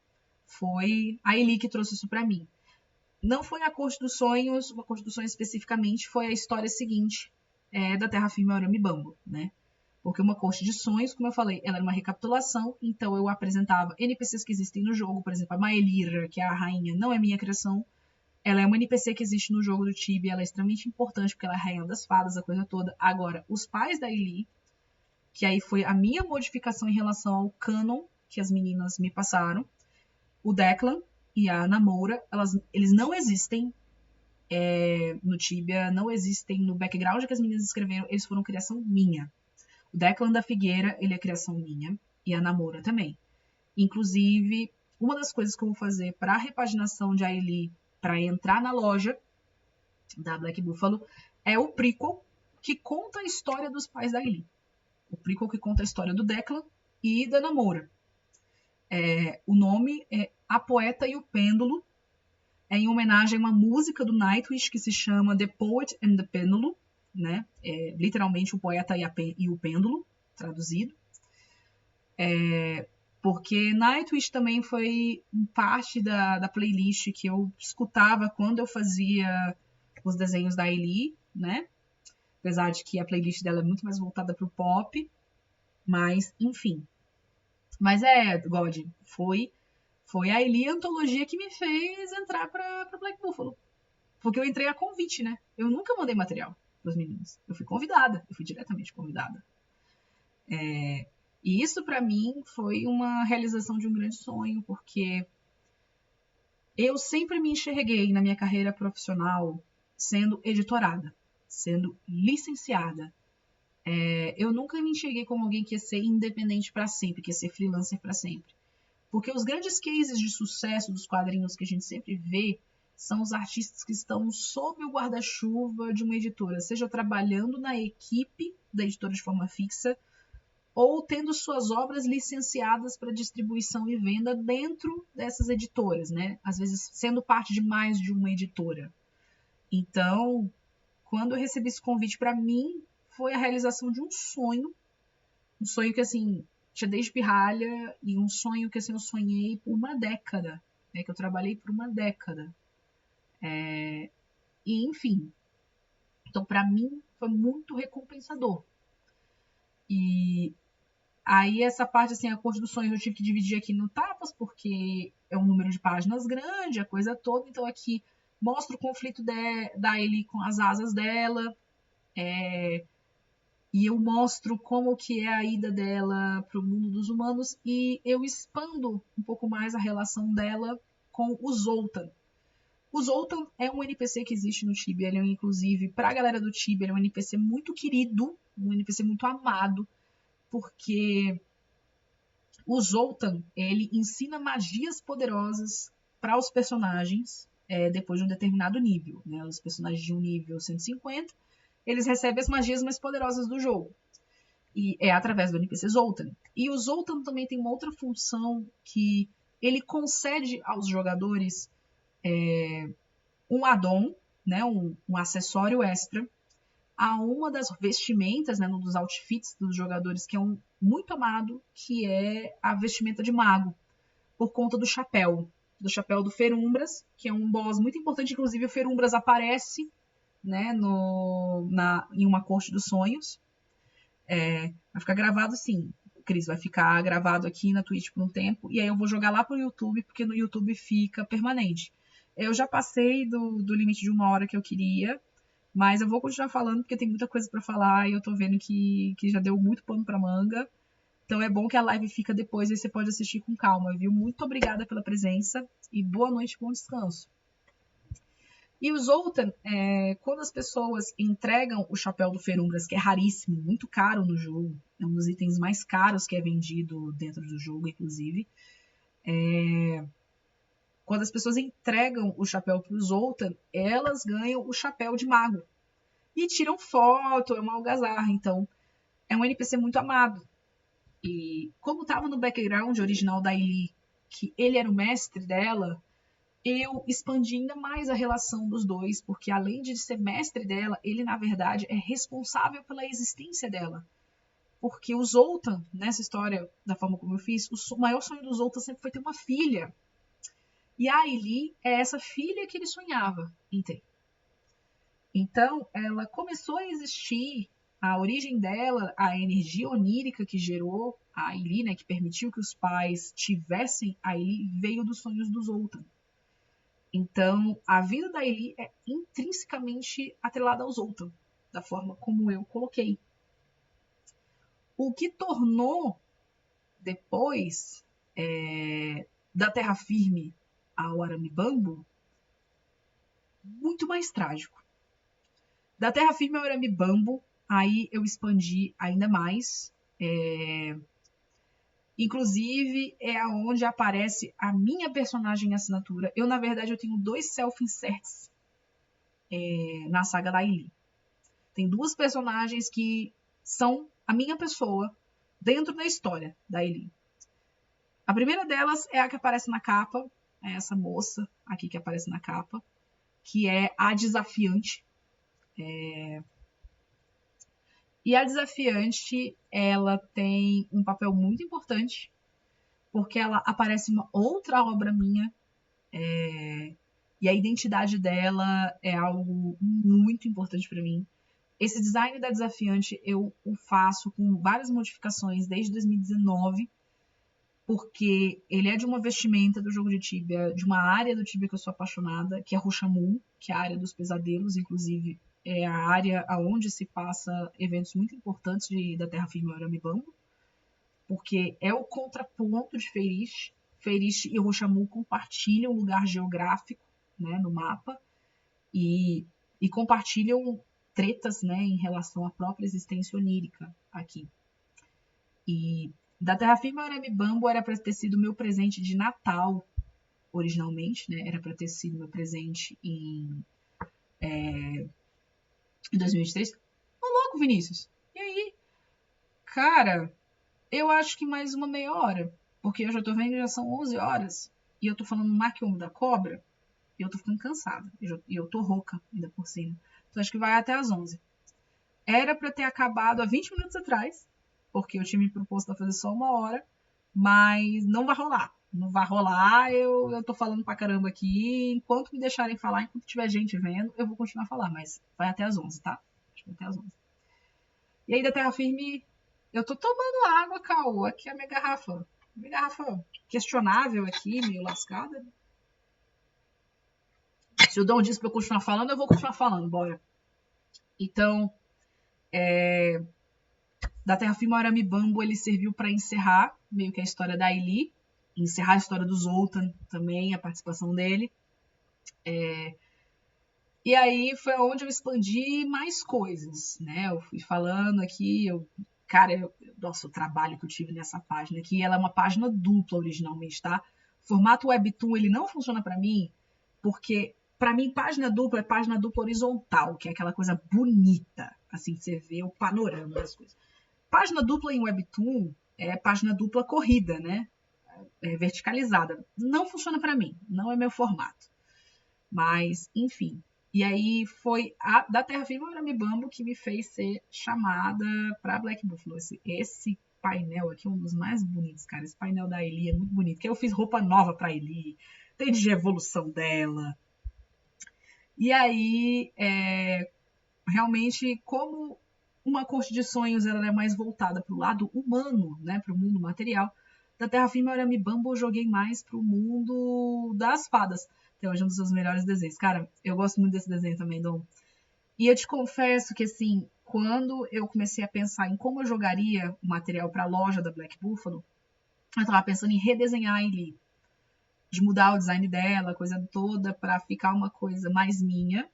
Foi a Ailey que trouxe isso para mim. Não foi a Corte dos Sonhos, uma Corte dos Sonhos especificamente, foi a história seguinte da Terra Firme ao Arame Bambo, né? Porque uma Corte de Sonhos, como eu falei, ela era uma recapitulação, então eu apresentava NPCs que existem no jogo, por exemplo, a Maelira, que é a rainha, não é minha criação, ela é uma NPC que existe no jogo do Tibia, ela é extremamente importante porque ela é a rainha das fadas, a coisa toda. Agora, os pais da Ailey, que aí foi a minha modificação em relação ao canon que as meninas me passaram, o Declan e a Namora, eles não existem no Tibia, não existem no background que as meninas escreveram, eles foram criação minha. O Declan da Figueira, ele é criação minha, e a Namora também. Inclusive, uma das coisas que eu vou fazer para a repaginação de Ailey para entrar na loja da Black Buffalo é o prequel, que conta a história dos pais da Ailey. O prequel que conta a história do Declan e da Namora. O nome é A Poeta e o Pêndulo, em homenagem a uma música do Nightwish que se chama The Poet and the Pendulum, né? Literalmente o poeta e o pêndulo, traduzido. Porque Nightwish também foi parte da playlist que eu escutava quando eu fazia os desenhos da Ailey, né? Apesar de que a playlist dela é muito mais voltada pro pop, mas enfim. Mas God, foi a Ailey Antologia que me fez entrar pra Black Buffalo. Porque eu entrei a convite, né? Eu nunca mandei material pros meninos. Eu fui convidada, eu fui diretamente convidada. E isso pra mim foi uma realização de um grande sonho, porque eu sempre me enxerguei na minha carreira profissional sendo editorada, sendo licenciada. Eu nunca me enxerguei como alguém que ia ser independente para sempre, que ia ser freelancer para sempre. Porque os grandes cases de sucesso dos quadrinhos que a gente sempre vê são os artistas que estão sob o guarda-chuva de uma editora, seja trabalhando na equipe da editora de forma fixa, ou tendo suas obras licenciadas para distribuição e venda dentro dessas editoras, né? Às vezes sendo parte de mais de uma editora. Então, quando eu recebi esse convite, para mim foi a realização de um sonho que assim tinha desde pirralha, e um sonho que assim eu sonhei por uma década, né? Que eu trabalhei por uma década. E enfim, então para mim foi muito recompensador. E aí essa parte, assim, a Corte dos Sonhos eu tive que dividir aqui no Tapas, porque é um número de páginas grande, a coisa toda. Então aqui mostra o conflito da Ailey com as asas dela. E eu mostro como que é a ida dela para o mundo dos humanos. E eu expando um pouco mais a relação dela com o Zoltan. O Zoltan é um NPC que existe no Tibia. Ele é, inclusive, para a galera do Tibia, ele é um NPC muito querido, um NPC muito amado, porque o Zoltan, ele ensina magias poderosas para os personagens depois de um determinado nível. Né? Os personagens de um nível 150, eles recebem as magias mais poderosas do jogo. E é através do NPC Zoltan. E o Zoltan também tem uma outra função que ele concede aos jogadores um add-on, né? um acessório extra, a uma das vestimentas, né, um dos outfits dos jogadores que é muito amado, que é a vestimenta de mago, por conta do chapéu do Ferumbras, que é um boss muito importante. Inclusive o Ferumbras aparece, né, em uma Corte dos Sonhos. Vai ficar gravado sim, Cris, vai ficar gravado aqui na Twitch por um tempo, e aí eu vou jogar lá pro YouTube, porque no YouTube fica permanente. Eu já passei do limite de 1 hora que eu queria, mas eu vou continuar falando porque tem muita coisa para falar e eu tô vendo que já deu muito pano pra manga. Então é bom que a live fica depois e você pode assistir com calma, viu? Muito obrigada pela presença e boa noite, bom descanso. E o Zoltan, quando as pessoas entregam o chapéu do Ferumbras, que é raríssimo, muito caro no jogo, é um dos itens mais caros que é vendido dentro do jogo, inclusive, quando as pessoas entregam o chapéu para o Zoltan, elas ganham o chapéu de mago. E tiram foto, é uma algazarra. Então, é um NPC muito amado. E como estava no background original da Ailey, que ele era o mestre dela, eu expandi ainda mais a relação dos dois, porque além de ser mestre dela, ele, na verdade, é responsável pela existência dela. Porque o Zoltan, nessa história, da forma como eu fiz, o maior sonho do Zoltan sempre foi ter uma filha. E a Ailey é essa filha que ele sonhava em ter. Então, ela começou a existir, a origem dela, a energia onírica que gerou a Ailey, né, que permitiu que os pais tivessem a Ailey, veio dos sonhos do Zoltan. Então, a vida da Ailey é intrinsecamente atrelada ao Zoltan, da forma como eu coloquei. O que tornou, depois da Terra Firme ao Arame Bambo, muito mais trágico. Da Terra Firme ao Arame Bambo, aí eu expandi ainda mais. Inclusive, é aonde aparece a minha personagem assinatura. Eu, na verdade, eu tenho 2 self-inserts na saga da Ailey. Tem duas personagens que são a minha pessoa dentro da história da Eileen. A primeira delas é a que aparece na capa, é essa moça aqui que aparece na capa, que é a desafiante. E a desafiante, ela tem um papel muito importante, porque ela aparece em uma outra obra minha, e a identidade dela é algo muito importante para mim. Esse design da desafiante eu o faço com várias modificações desde 2019, porque ele é de uma vestimenta do jogo de Tibia, de uma área do Tibia que eu sou apaixonada, que é Rushamul, que é a área dos pesadelos, inclusive é a área onde se passa eventos muito importantes da Terra Firme Arame Bambo, porque é o contraponto de Ferish. Ferish e Rushamul compartilham um lugar geográfico, né, no mapa, e compartilham tretas, né, em relação à própria existência onírica aqui. E da Terra Firme Arame Bambo era para ter sido meu presente de Natal, originalmente, né? Era para ter sido meu presente em 2023. Ô, louco, Vinícius! E aí? Cara, eu acho que mais uma meia hora, porque eu já tô vendo que já são 11 horas, e eu tô falando Maquion da Cobra, e eu tô ficando cansada, e eu tô rouca ainda por cima. Então acho que vai até as 11. Era para ter acabado há 20 minutos atrás, porque eu tinha me proposto a fazer só uma hora, mas não vai rolar. Não vai rolar, eu tô falando pra caramba aqui. Enquanto me deixarem falar, enquanto tiver gente vendo, eu vou continuar a falar, mas vai até as 11, tá? Acho que vai até as 11. E aí da Terra Firme, eu tô tomando água, Caô. Aqui é a minha garrafa. Minha garrafa questionável aqui, meio lascada. Se o Dom disse pra eu continuar falando, eu vou continuar falando, bora. Então, da Terra Firme ao Arame Bambo, ele serviu para encerrar meio que a história da Aili, encerrar a história do Zoltan também, a participação dele. E aí foi onde eu expandi mais coisas, né? Eu fui falando aqui, nossa, o trabalho que eu tive nessa página aqui, ela é uma página dupla originalmente, tá? O formato Webtoon, ele não funciona para mim, porque para mim página dupla é página dupla horizontal, que é aquela coisa bonita, assim, você vê o panorama das coisas. Página dupla em Webtoon é página dupla corrida, né? É verticalizada. Não funciona para mim, não é meu formato. Mas, enfim. E aí foi a da Terra Firme ao Arame Bambo que me fez ser chamada para Black Buffalo. Esse painel aqui é um dos mais bonitos, cara. Esse painel da Eli é muito bonito. Que eu fiz roupa nova para Eli, tem de evolução dela. E aí, realmente, como uma corte de sonhos ela é mais voltada para o lado humano, né, para o mundo material, da Terra Firme ao Arame Bambo eu joguei mais para o mundo das fadas. Então, hoje é um dos seus melhores desenhos. Cara, eu gosto muito desse desenho também, Dom. E eu te confesso que, assim, quando eu comecei a pensar em como eu jogaria o material para a loja da Black Buffalo, eu estava pensando em redesenhar a Ellie, de mudar o design dela, a coisa toda, para ficar uma coisa mais minha,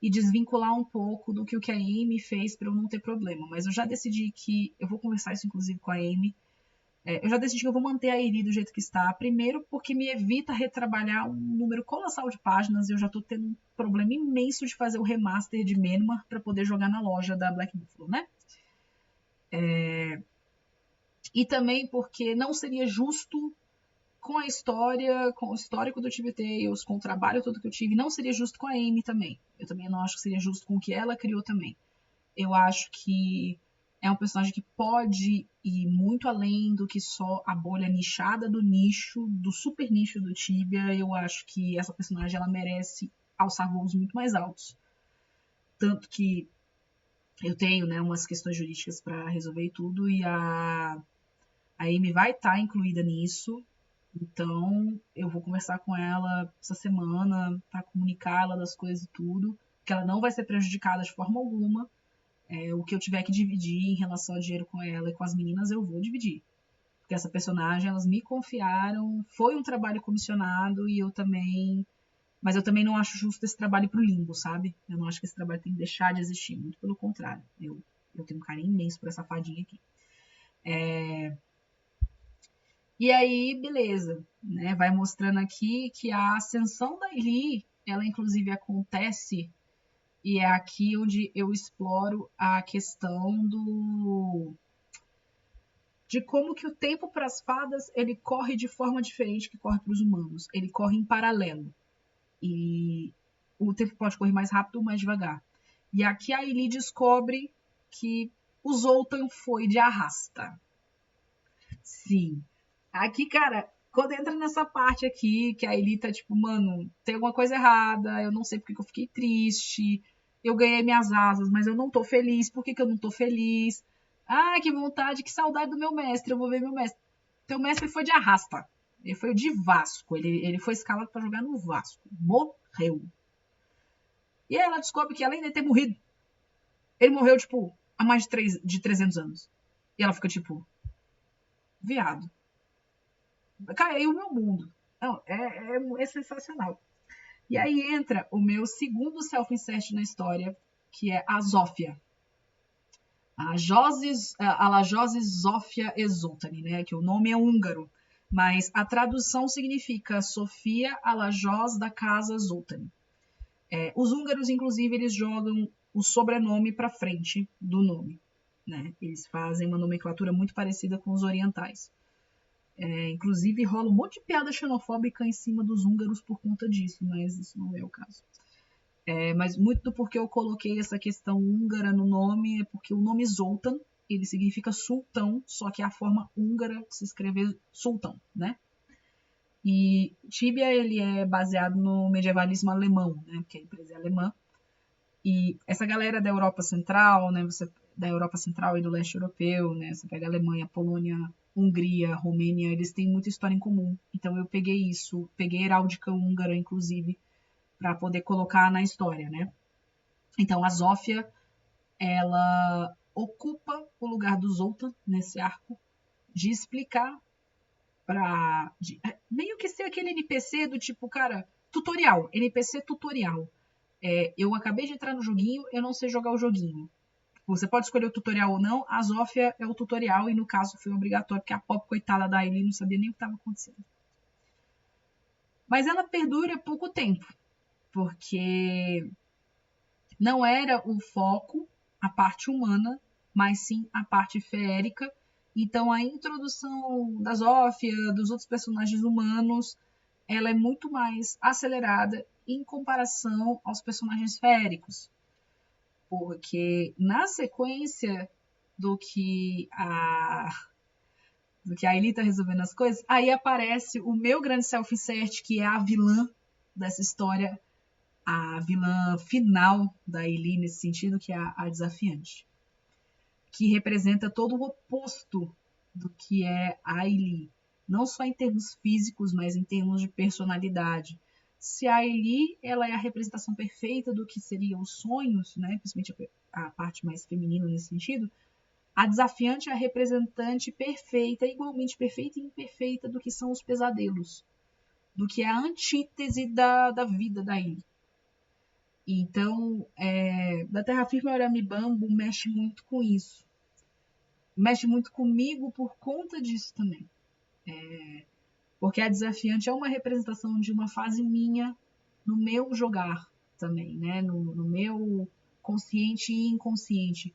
e desvincular um pouco do que o que a Amy fez para eu não ter problema. Mas eu já decidi que eu vou conversar isso inclusive com a Amy. Eu já decidi que eu vou manter a Eri do jeito que está. Primeiro porque me evita retrabalhar um número colossal de páginas. E eu já estou tendo um problema imenso de fazer o remaster de Menmar para poder jogar na loja da Black Buffalo, né? E também porque não seria justo com a história, com o histórico do TV Tales, com o trabalho todo que eu tive, não seria justo com a Amy também. Eu também não acho que seria justo com o que ela criou também. Eu acho que é um personagem que pode ir muito além do que só a bolha nichada do nicho, do super nicho do Tibia. Eu acho que essa personagem ela merece alçar voos muito mais altos. Tanto que eu tenho, né, umas questões jurídicas para resolver e tudo, e a Amy vai estar incluída nisso. Então, eu vou conversar com ela essa semana para comunicar ela das coisas e tudo, que ela não vai ser prejudicada de forma alguma. O que eu tiver que dividir em relação ao dinheiro com ela e com as meninas, eu vou dividir. Porque essa personagem, elas me confiaram, foi um trabalho comissionado e eu também... Mas eu também não acho justo esse trabalho pro limbo, sabe? Eu não acho que esse trabalho tem que deixar de existir, muito pelo contrário. Eu tenho um carinho imenso por essa fadinha aqui. E aí, beleza, né? Vai mostrando aqui que a ascensão da Ellie, ela inclusive acontece E é aqui onde eu exploro a questão de como que o tempo para as fadas ele corre de forma diferente que corre para os humanos. Ele corre em paralelo. E o tempo pode correr mais rápido ou mais devagar. E aqui a Aili descobre que o Zoltan foi de arrasta. Sim. Aqui, cara, quando entra nessa parte aqui, que a Aili tá tipo, mano, tem alguma coisa errada, eu não sei porque que eu fiquei triste, eu ganhei minhas asas, mas eu não tô feliz, por que eu não tô feliz? Ah, que vontade, que saudade do meu mestre, eu vou ver meu mestre. Teu mestre foi de arrasta. Ele foi de Vasco, ele foi escalado para jogar no Vasco. Morreu. E aí ela descobre que além de ter morrido, ele morreu, tipo, há mais de 300 anos. E ela fica tipo, viado. Caiu o meu mundo. Não, é sensacional. E aí entra o meu segundo self-insert na história, que é a Zófia. A Lajose Zófia Exultani, né? Que o nome é húngaro, mas a tradução significa Sofia Alajós da Casa Zoltani. Os húngaros, inclusive, eles jogam o sobrenome para frente do nome. Né? Eles fazem uma nomenclatura muito parecida com os orientais. Inclusive, rola um monte de piada xenofóbica em cima dos húngaros por conta disso, mas isso não é o caso. Mas muito do porquê eu coloquei essa questão húngara no nome é porque o nome Zoltan, ele significa sultão, só que é a forma húngara de se escrever sultão, né? E Tibia, ele é baseado no medievalismo alemão, né? Porque a empresa é alemã. E essa galera da Europa Central, né? Da Europa Central e do leste europeu, né? Você pega a Alemanha, Polônia, Hungria, Romênia, eles têm muita história em comum. Então eu peguei isso, peguei heráldica húngara, inclusive, para poder colocar na história, né? Então a Zófia, ela ocupa o lugar do Zoltan nesse arco de explicar para meio que ser aquele NPC do tipo, cara, tutorial, NPC tutorial. Eu acabei de entrar no joguinho, eu não sei jogar o joguinho. Você pode escolher o tutorial ou não, a Zófia é o tutorial e no caso foi obrigatório, porque a pobre coitada da Aili não sabia nem o que estava acontecendo. Mas ela perdura pouco tempo, porque não era o foco a parte humana, mas sim a parte feérica. Então a introdução da Zófia, dos outros personagens humanos, ela é muito mais acelerada em comparação aos personagens feéricos. Porque na sequência do que a Aili tá resolvendo as coisas, aí aparece o meu grande self-insert, que é a vilã dessa história, a vilã final da Aili nesse sentido, que é a desafiante. Que representa todo o oposto do que é a Aili. Não só em termos físicos, mas em termos de personalidade. Se a Aili, ela é a representação perfeita do que seriam os sonhos, né? Principalmente a parte mais feminina nesse sentido, a desafiante é a representante perfeita, igualmente perfeita e imperfeita do que são os pesadelos, do que é a antítese da vida da Aili. Então, da Terra Firme ao Arame Bambo mexe muito com isso. Mexe muito comigo por conta disso também. Porque a desafiante é uma representação de uma fase minha no meu jogar também, né? No meu consciente e inconsciente.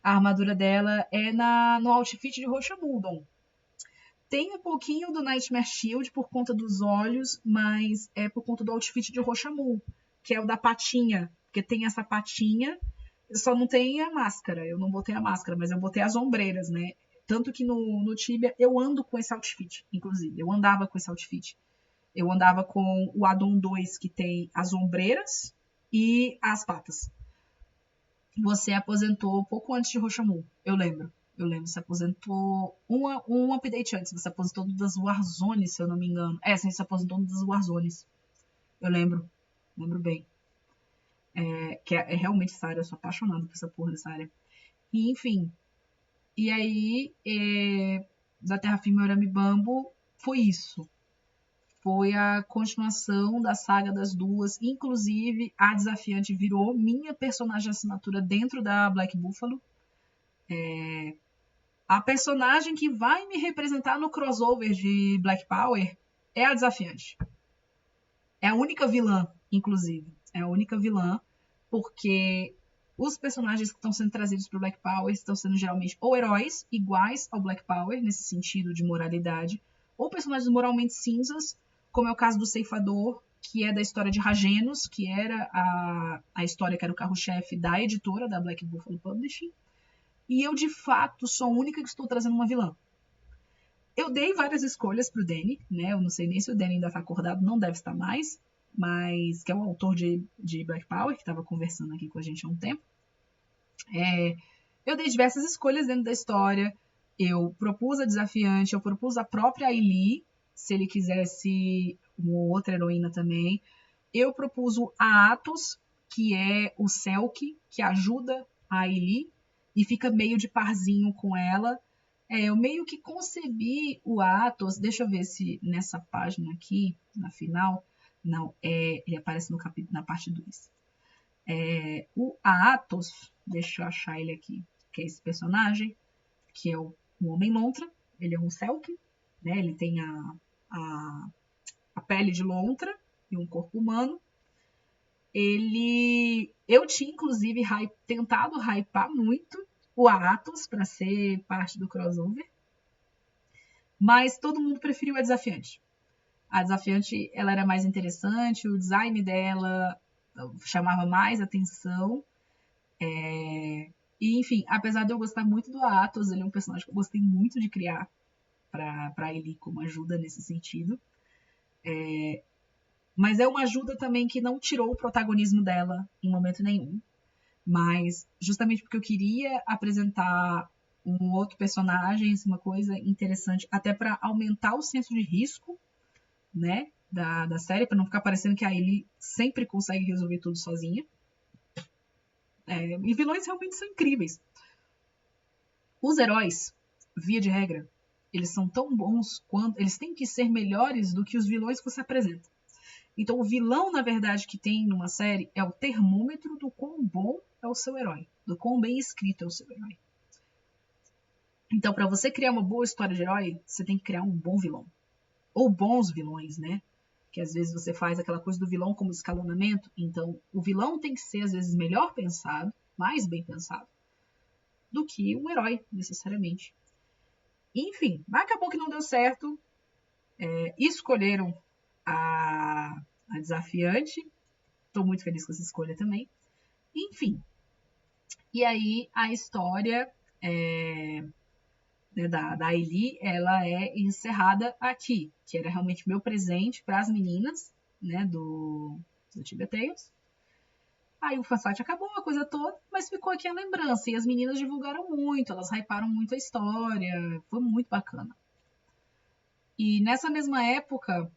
A armadura dela é no outfit de Rocha Muldon. Tem um pouquinho do Nightmare Shield por conta dos olhos, mas é por conta do outfit de Roshamul, que é o da patinha. Porque tem essa patinha, só não tem a máscara. Eu não botei a máscara, mas eu botei as ombreiras, né? Tanto que no Tibia eu ando com esse outfit, inclusive. Eu andava com esse outfit. Eu andava com o Addon 2, que tem as ombreiras e as patas. Você aposentou pouco antes de Roshamul, eu lembro. Você aposentou um update antes. Você aposentou das Warzones, se eu não me engano. Sim, você aposentou das Warzones. Eu lembro bem. Que é realmente essa área, eu sou apaixonada por essa porra dessa área. E, enfim. E aí, da Terra Firme Arame Bambo, foi isso. Foi a continuação da saga das duas. Inclusive, a desafiante virou minha personagem assinatura dentro da Black Buffalo. A personagem que vai me representar no crossover de Black Power é a desafiante. É a única vilã, inclusive. É a única vilã. porque os personagens que estão sendo trazidos para o Black Power estão sendo geralmente ou heróis iguais ao Black Power, nesse sentido de moralidade, ou personagens moralmente cinzas, como é o caso do Ceifador, que é da história de Ragenos, que era a história que era o carro-chefe da editora, da Black Buffalo Publishing. E eu, de fato, sou a única que estou trazendo uma vilã. Eu dei várias escolhas pro Danny, né? Eu não sei nem se o Danny ainda tá acordado, não deve estar mais, mas que é o autor de Black Power, que estava conversando aqui com a gente há um tempo. Eu dei diversas escolhas dentro da história. Eu propus a desafiante, eu propus a própria Ailey, se ele quisesse uma outra heroína também. Eu propus a Athos, que é o Selkie, que ajuda a Ailey e fica meio de parzinho com ela. Eu meio que concebi o Athos, deixa eu ver se nessa página aqui, na final, não, ele aparece na parte 2. O Athos, deixa eu achar ele aqui, que é esse personagem, que é o Homem-Lontra, ele é um Selkie, né? Ele tem a pele de lontra e um corpo humano. Eu tinha, inclusive, tentado hypar muito o Athos para ser parte do crossover, mas todo mundo preferiu a desafiante. A desafiante, ela era mais interessante, o design dela chamava mais atenção. E, enfim, apesar de eu gostar muito do Athos, ele é um personagem que eu gostei muito de criar para ele como ajuda nesse sentido. Mas é uma ajuda também que não tirou o protagonismo dela em momento nenhum. Mas justamente porque eu queria apresentar um outro personagem, uma coisa interessante, até para aumentar o senso de risco, né, da série, para não ficar parecendo que a Ailey sempre consegue resolver tudo sozinha. E vilões realmente são incríveis. Os heróis, via de regra, eles são tão bons quanto... Eles têm que ser melhores do que os vilões que você apresenta. Então, o vilão, na verdade, que tem numa série é o termômetro do quão bom é o seu herói, do quão bem escrito é o seu herói. Então, para você criar uma boa história de herói, você tem que criar um bom vilão. Ou bons vilões, né? Que às vezes você faz aquela coisa do vilão como escalonamento. Então, o vilão tem que ser, às vezes, melhor pensado, mais bem pensado, do que um herói, necessariamente. Enfim, mas acabou que não deu certo. Escolheram a desafiante. Estou muito feliz com essa escolha também. Enfim. E aí, a história da Ailey, ela é encerrada aqui, que era realmente meu presente para as meninas, né, do Tibeteiros. Aí o fansite acabou, a coisa toda, mas ficou aqui a lembrança. E as meninas divulgaram muito, elas hyparam muito a história, foi muito bacana. E nessa mesma época,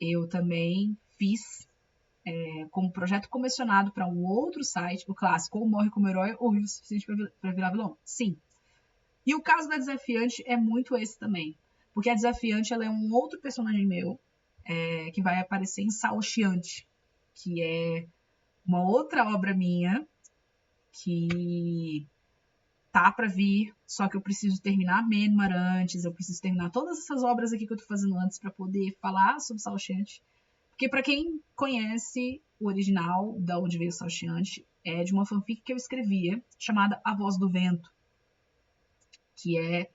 eu também fiz como projeto comissionado para um outro site, o clássico, ou morre como herói, ou vive o suficiente para virar vilão. Sim. E o caso da desafiante é muito esse também. Porque a desafiante ela é um outro personagem meu que vai aparecer em Saoshiante, que é uma outra obra minha que tá para vir, só que eu preciso terminar Menmar antes, eu preciso terminar todas essas obras aqui que eu tô fazendo antes para poder falar sobre Saoshiante. Porque para quem conhece o original, da onde veio Saoshiante, é de uma fanfic que eu escrevia, chamada A Voz do Vento, que é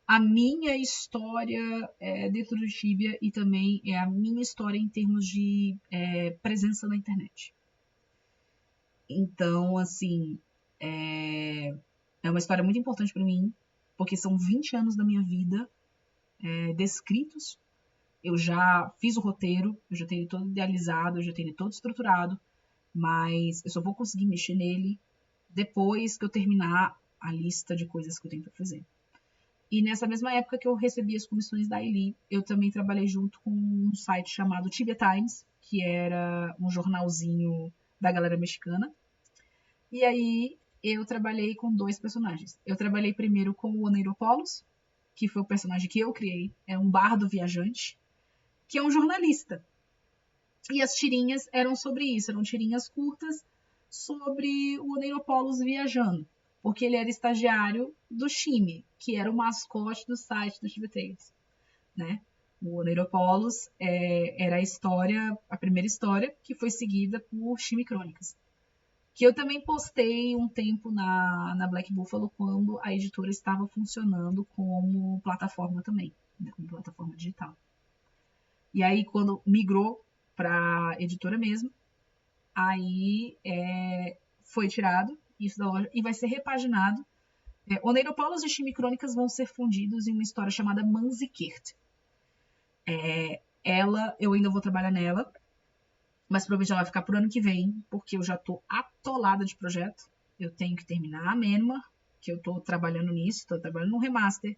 a minha história dentro do Tibia e também é a minha história em termos de presença na internet. Então, assim, é uma história muito importante para mim, porque são 20 anos da minha vida descritos. Eu já fiz o roteiro, eu já tenho ele todo idealizado, eu já tenho ele todo estruturado, mas eu só vou conseguir mexer nele depois que eu terminar a lista de coisas que eu tenho para fazer. E nessa mesma época que eu recebi as comissões da Ailey, eu também trabalhei junto com um site chamado Tibia Times, que era um jornalzinho da galera mexicana. E aí eu trabalhei com 2 personagens. Eu trabalhei primeiro com o Oneiropolos, que foi o personagem que eu criei. É um bardo viajante, que é um jornalista. E as tirinhas eram sobre isso, eram tirinhas curtas sobre o Oneiropolos viajando, porque ele era estagiário do Shime, que era o mascote do site do Tibeteiros, né? O Oneiropolos era a primeira história que foi seguida por Shime Crônicas. que eu também postei um tempo na Black Buffalo quando a editora estava funcionando como plataforma também, né, como plataforma digital. E aí, quando migrou para editora mesmo, aí foi tirado isso da loja e vai ser repaginado. Oneiropaulos e Chimicrônicas vão ser fundidos em uma história chamada Manzikert. Ela, eu ainda vou trabalhar nela, mas provavelmente ela vai ficar pro ano que vem, porque eu já tô atolada de projeto. Eu tenho que terminar a Menma, que eu tô trabalhando nisso, tô trabalhando no remaster,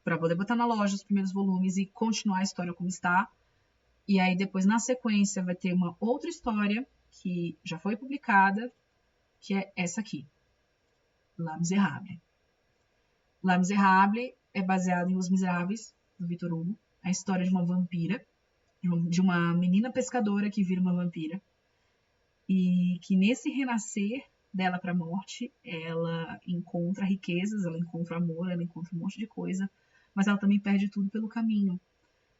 para poder botar na loja os primeiros volumes e continuar a história como está. E aí depois, na sequência, vai ter uma outra história que já foi publicada, que é essa aqui, La Miserable. La Miserable é baseado em Os Miseráveis, do Victor Hugo, a história de uma vampira, de uma menina pescadora que vira uma vampira, e que nesse renascer dela para a morte, ela encontra riquezas, ela encontra amor, ela encontra um monte de coisa, mas ela também perde tudo pelo caminho.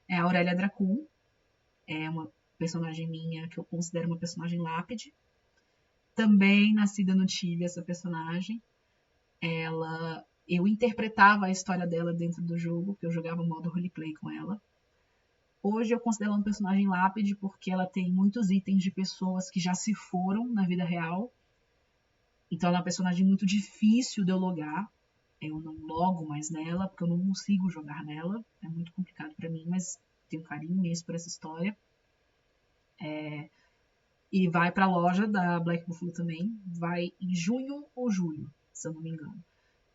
É a Aurélia Dracul, é uma personagem minha que eu considero uma personagem lápide, também nascida no Tibia, essa personagem. Eu interpretava a história dela dentro do jogo, porque eu jogava modo roleplay com ela. Hoje eu considero ela um personagem lápide porque ela tem muitos itens de pessoas que já se foram na vida real. Então ela é uma personagem muito difícil de eu logar. Eu não logo mais nela, porque eu não consigo jogar nela. É muito complicado para mim, mas tenho um carinho imenso por essa história. E vai para a loja da Black Buffalo também. Vai em junho ou julho, se eu não me engano.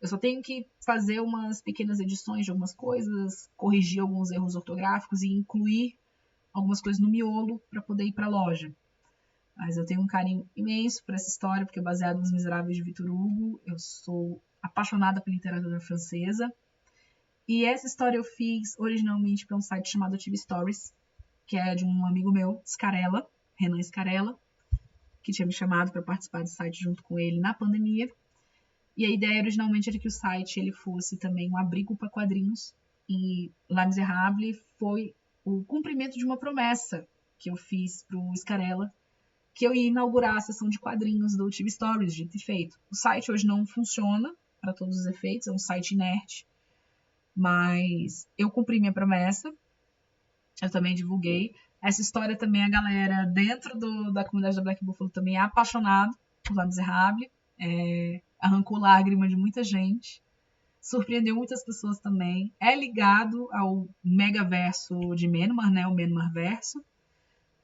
Eu só tenho que fazer umas pequenas edições de algumas coisas, corrigir alguns erros ortográficos e incluir algumas coisas no miolo para poder ir para a loja. Mas eu tenho um carinho imenso por essa história, porque é baseado nos Miseráveis de Victor Hugo. Eu sou apaixonada por literatura francesa. E essa história eu fiz originalmente para um site chamado TV Stories, que é de um amigo meu, Scarella, Renan Scarella, que tinha me chamado para participar do site junto com ele na pandemia. E a ideia originalmente era que o site ele fosse também um abrigo para quadrinhos. E La Miserable foi o cumprimento de uma promessa que eu fiz para o Scarella, que eu ia inaugurar a sessão de quadrinhos do TV Stories, dito e feito. O site hoje não funciona para todos os efeitos, é um site inerte, mas eu cumpri minha promessa, eu também divulguei. Essa história também, a galera dentro da comunidade da Black Buffalo também é apaixonado por La Miserable, arrancou lágrima de muita gente, surpreendeu muitas pessoas também, é ligado ao megaverso de Menmar, né, o Menmar verso. A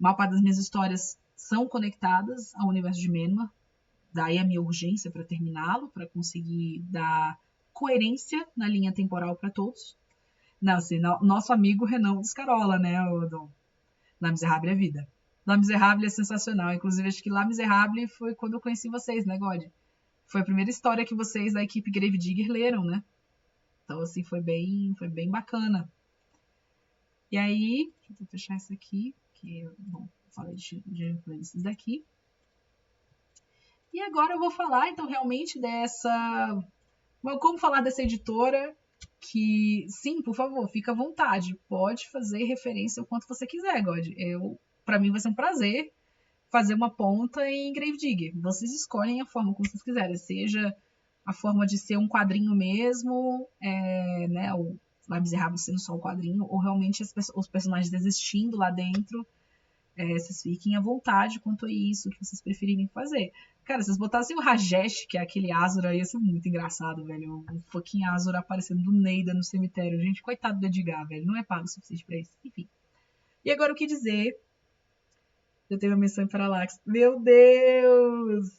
maior parte das minhas histórias são conectadas ao universo de Menmar, daí a minha urgência para terminá-lo, para conseguir dar coerência na linha temporal para todos. Não, assim, nosso amigo Renan Scarola, né, o Dom? La Miserable é vida. La Miserable é sensacional. Inclusive, acho que La Miserable foi quando eu conheci vocês, né, God? Foi a primeira história que vocês da equipe Gravedigger leram, né? Então, assim, foi bem bacana. E aí, deixa eu fechar isso aqui, que, bom, falei de influências daqui. E agora eu vou falar, então, realmente dessa... Como falar dessa editora que, sim, por favor, fica à vontade. Pode fazer referência o quanto você quiser, God. Para mim vai ser um prazer fazer uma ponta em Gravedigger. Vocês escolhem a forma como vocês quiserem, seja a forma de ser um quadrinho mesmo, né, o La Miserable sendo só um quadrinho, ou realmente os personagens existindo lá dentro. Vocês fiquem à vontade quanto a isso, que vocês preferirem fazer. Cara, se vocês botassem o Rajesh, que é aquele Azura, ia ser muito engraçado, velho. Um fucking Azura aparecendo do Neida no cemitério. Gente, coitado do Edgar, velho. Não é pago o suficiente pra isso. Enfim. E agora o que dizer? Eu tenho uma menção em Parallax. Meu Deus!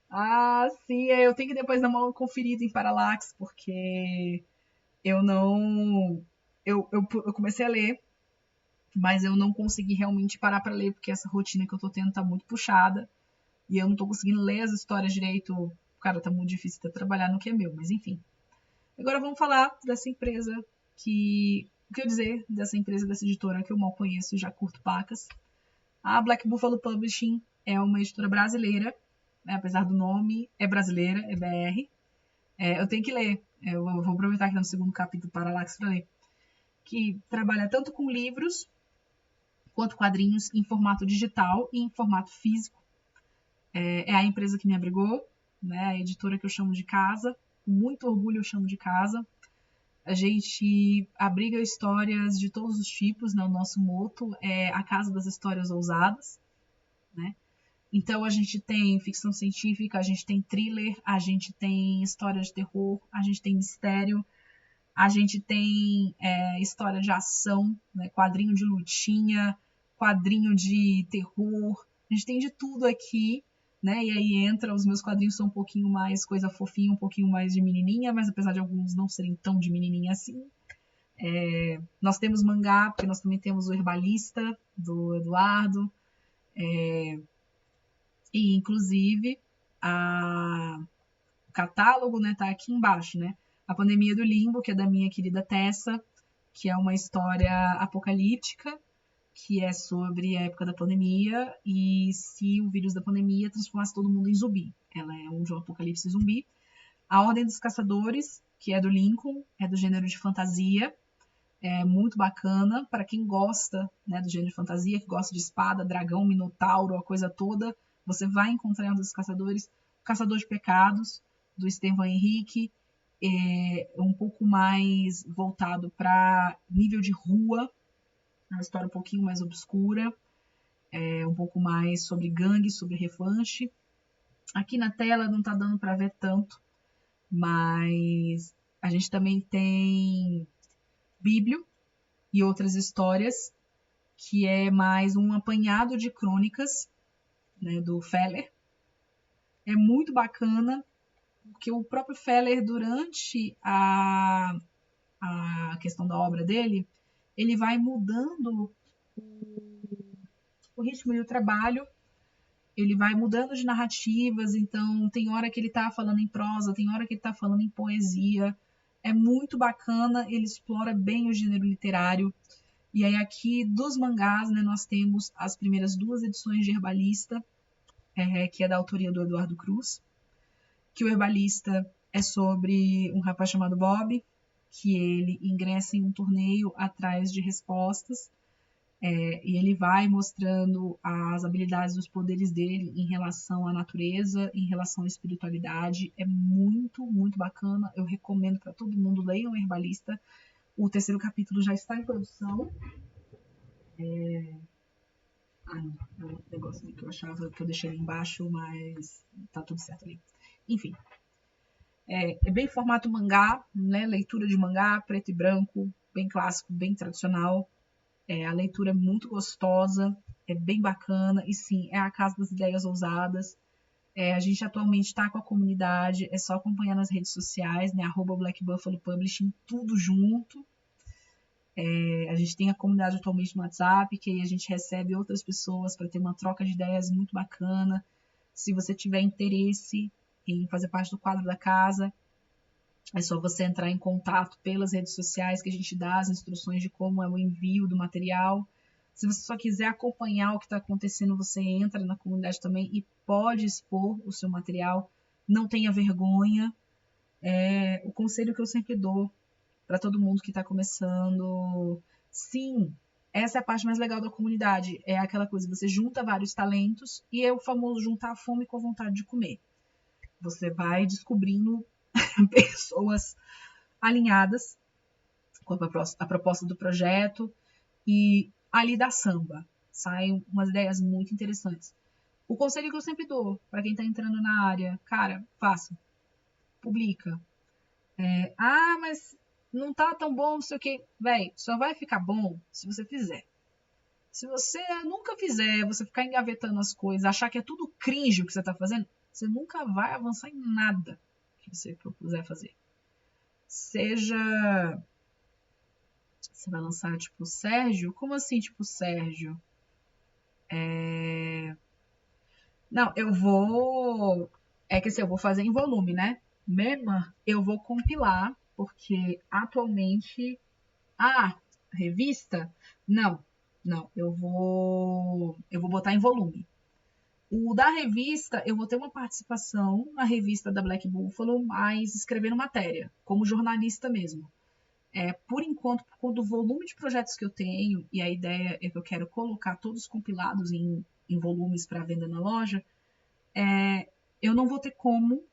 Ah, sim, eu tenho que depois dar uma conferida em Parallax, porque eu não... Eu comecei a ler, mas eu não consegui realmente parar para ler, porque essa rotina que eu tô tendo tá muito puxada, e eu não tô conseguindo ler as histórias direito. Cara, tá muito difícil de trabalhar no que é meu, mas enfim. Agora vamos falar dessa empresa que... O que eu dizer dessa empresa, dessa editora que eu mal conheço e já curto pacas. A Black Buffalo Publishing é uma editora brasileira, né? Apesar do nome, é brasileira, é BR. Eu tenho que ler, eu vou aproveitar que tá no segundo capítulo Parallax para ler, que trabalha tanto com livros quanto quadrinhos em formato digital e em formato físico. É a empresa que me abrigou, né? A editora que eu chamo de casa. Com muito orgulho eu chamo de casa. A gente abriga histórias de todos os tipos, né? O nosso moto é a casa das histórias ousadas, né? Então a gente tem ficção científica, a gente tem thriller, a gente tem história de terror, a gente tem mistério, a gente tem história de ação, né? Quadrinho de lutinha, quadrinho de terror, a gente tem de tudo aqui, né? E aí entra, os meus quadrinhos são um pouquinho mais coisa fofinha, um pouquinho mais de menininha, mas apesar de alguns não serem tão de menininha assim. Nós temos mangá, porque nós também temos o Herbalista, do Eduardo, e inclusive o catálogo, né, tá aqui embaixo, né? A Pandemia do Limbo, que é da minha querida Tessa, que é uma história apocalíptica, que é sobre a época da pandemia e se o vírus da pandemia transformasse todo mundo em zumbi. Ela é um apocalipse zumbi. A Ordem dos Caçadores, que é do Lincoln, é do gênero de fantasia. É muito bacana para quem gosta, né, do gênero de fantasia, que gosta de espada, dragão, minotauro, a coisa toda. Você vai encontrar em Ordem dos Caçadores. O Caçador de Pecados, do Estevão Henrique, é um pouco mais voltado para nível de rua, uma história um pouquinho mais obscura, um pouco mais sobre gangue, sobre revanche. Aqui na tela não está dando para ver tanto, mas a gente também tem Bíblio e outras histórias, que é mais um apanhado de crônicas, né, do Feller. É muito bacana, porque o próprio Feller, durante a questão da obra dele, ele vai mudando o ritmo e o trabalho, ele vai mudando de narrativas, então tem hora que ele está falando em prosa, tem hora que ele está falando em poesia. É muito bacana, ele explora bem o gênero literário. E aí aqui dos mangás, né, nós temos as primeiras 2 edições de Herbalista, que é da autoria do Eduardo Cruz, que o Herbalista é sobre um rapaz chamado Bob, que ele ingressa em um torneio atrás de respostas, e ele vai mostrando as habilidades e os poderes dele em relação à natureza, em relação à espiritualidade. É muito, muito bacana. Eu recomendo para todo mundo, leiam o Herbalista. O 3º capítulo já está em produção. Não, é um negócio que eu achava que eu deixei ali embaixo, mas tá tudo certo ali. Enfim, é bem formato mangá, né? Leitura de mangá, preto e branco, bem clássico, bem tradicional. A leitura é muito gostosa, é bem bacana, e sim, é a casa das ideias ousadas. A gente atualmente está com a comunidade, é só acompanhar nas redes sociais, né? @Black Buffalo Publishing, tudo junto. A gente tem a comunidade atualmente no WhatsApp, que aí a gente recebe outras pessoas para ter uma troca de ideias muito bacana. Se você tiver interesse em fazer parte do quadro da casa, é só você entrar em contato pelas redes sociais, que a gente dá as instruções de como é o envio do material. Se você só quiser acompanhar o que está acontecendo, você entra na comunidade também e pode expor o seu material. Não tenha vergonha. O conselho que eu sempre dou para todo mundo que está começando. Sim, essa é a parte mais legal da comunidade. É aquela coisa, você junta vários talentos e é o famoso juntar a fome com a vontade de comer. Você vai descobrindo pessoas alinhadas com a proposta do projeto e ali da samba saem umas ideias muito interessantes. O conselho que eu sempre dou para quem está entrando na área, cara, faça, publica. Mas não tá tão bom, não sei o que. Véi, só vai ficar bom se você fizer. Se você nunca fizer, você ficar engavetando as coisas, achar que é tudo cringe o que você tá fazendo, você nunca vai avançar em nada que você propuser fazer. Seja... Você vai lançar, tipo, Sérgio? Como assim, tipo, Sérgio? Não, eu vou... É que assim, eu vou fazer em volume, né? Mesmo eu vou compilar, porque atualmente... revista? Não, eu vou botar em volume. O da revista, eu vou ter uma participação na revista da Black Buffalo, mas escrevendo matéria, como jornalista mesmo. Por enquanto, por conta do volume de projetos que eu tenho, e a ideia é que eu quero colocar todos compilados em volumes para venda na loja, eu não vou ter como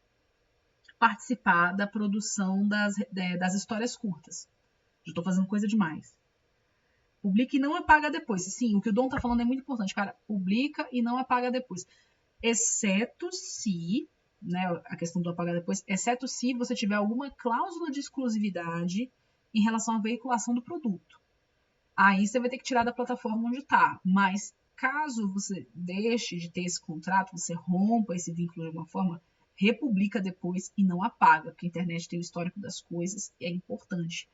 participar da produção das histórias curtas. Eu estou fazendo coisa demais. Publica e não apaga depois. Sim, o que o Dom tá falando é muito importante, cara. Publica e não apaga depois. Exceto se, né, a questão do apagar depois, exceto se você tiver alguma cláusula de exclusividade em relação à veiculação do produto. Aí você vai ter que tirar da plataforma onde tá. Mas caso você deixe de ter esse contrato, você rompa esse vínculo de alguma forma, republica depois e não apaga, porque a internet tem o histórico das coisas e é importante.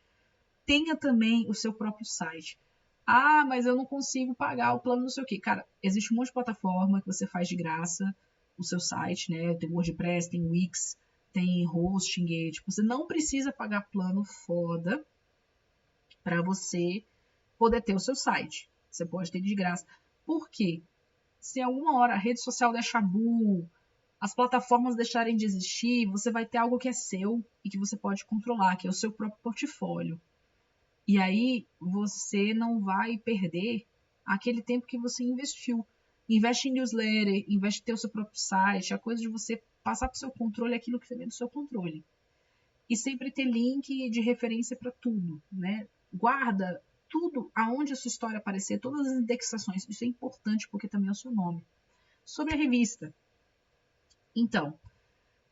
Tenha também o seu próprio site. Ah, mas eu não consigo pagar o plano não sei o quê. Cara, existe um monte de plataforma que você faz de graça o seu site, né? Tem WordPress, tem Wix, tem hosting. Tipo, você não precisa pagar plano foda para você poder ter o seu site. Você pode ter de graça. Por quê? Se alguma hora a rede social der chabu, as plataformas deixarem de existir, você vai ter algo que é seu e que você pode controlar, que é o seu próprio portfólio. E aí você não vai perder aquele tempo que você investiu. Investe em newsletter, investe em ter o seu próprio site, a coisa de você passar para o seu controle aquilo que você vê do seu controle. E sempre ter link de referência para tudo, né? Guarda tudo aonde a sua história aparecer, todas as indexações. Isso é importante porque também é o seu nome. Sobre a revista. Então,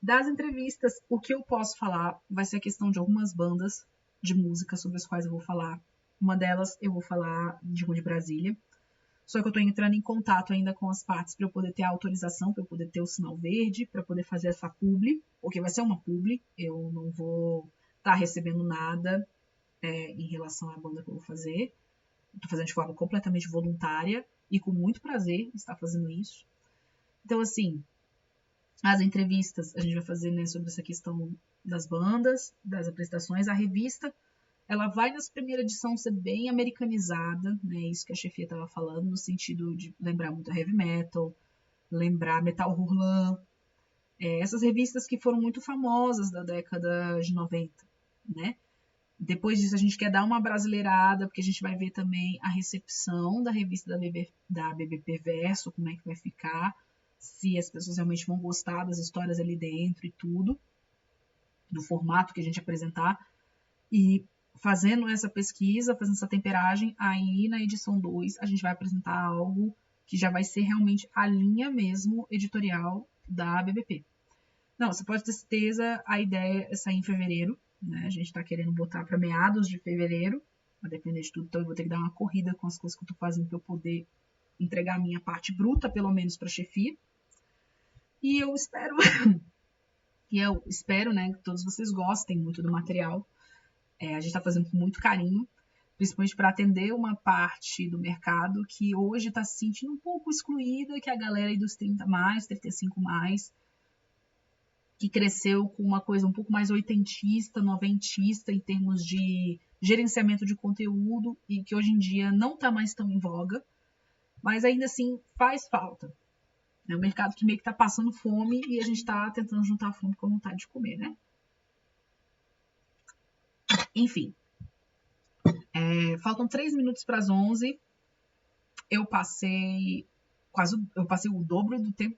das entrevistas, o que eu posso falar vai ser a questão de algumas bandas de música sobre as quais eu vou falar. Uma delas eu vou falar de Brasília. Só que eu estou entrando em contato ainda com as partes para eu poder ter a autorização, para eu poder ter o sinal verde, para poder fazer essa publi, porque vai ser uma publi. Eu não vou estar recebendo nada em relação à banda que eu vou fazer. Estou fazendo de forma completamente voluntária e com muito prazer estar fazendo isso. Então, assim, as entrevistas a gente vai fazer, né, sobre essa questão das bandas, das apresentações. A revista, ela vai nessa primeira edição ser bem americanizada, né, isso que a chefia estava falando, no sentido de lembrar muito heavy metal, lembrar Metal Hurlan, essas revistas que foram muito famosas da década de 90, né? Depois disso a gente quer dar uma brasileirada, porque a gente vai ver também a recepção da revista da BBP Verso, como é que vai ficar, se as pessoas realmente vão gostar das histórias ali dentro e tudo, do formato que a gente apresentar. E fazendo essa pesquisa, fazendo essa temperagem, aí na edição 2 a gente vai apresentar algo que já vai ser realmente a linha mesmo editorial da BBP. Não, você pode ter certeza, a ideia é sair em fevereiro, né? A gente está querendo botar para meados de fevereiro, a depender de tudo, então eu vou ter que dar uma corrida com as coisas que eu estou fazendo para eu poder entregar a minha parte bruta, pelo menos para a chefia. E eu espero, né, que todos vocês gostem muito do material. A gente está fazendo com muito carinho, principalmente para atender uma parte do mercado que hoje está se sentindo um pouco excluída, que é a galera aí dos 30 mais, 35 mais, que cresceu com uma coisa um pouco mais oitentista, noventista em termos de gerenciamento de conteúdo e que hoje em dia não está mais tão em voga, mas ainda assim faz falta. É um mercado que meio que está passando fome e a gente está tentando juntar a fome com a vontade de comer, né? Enfim, faltam 3 minutos para as 11. Eu passei o dobro do tempo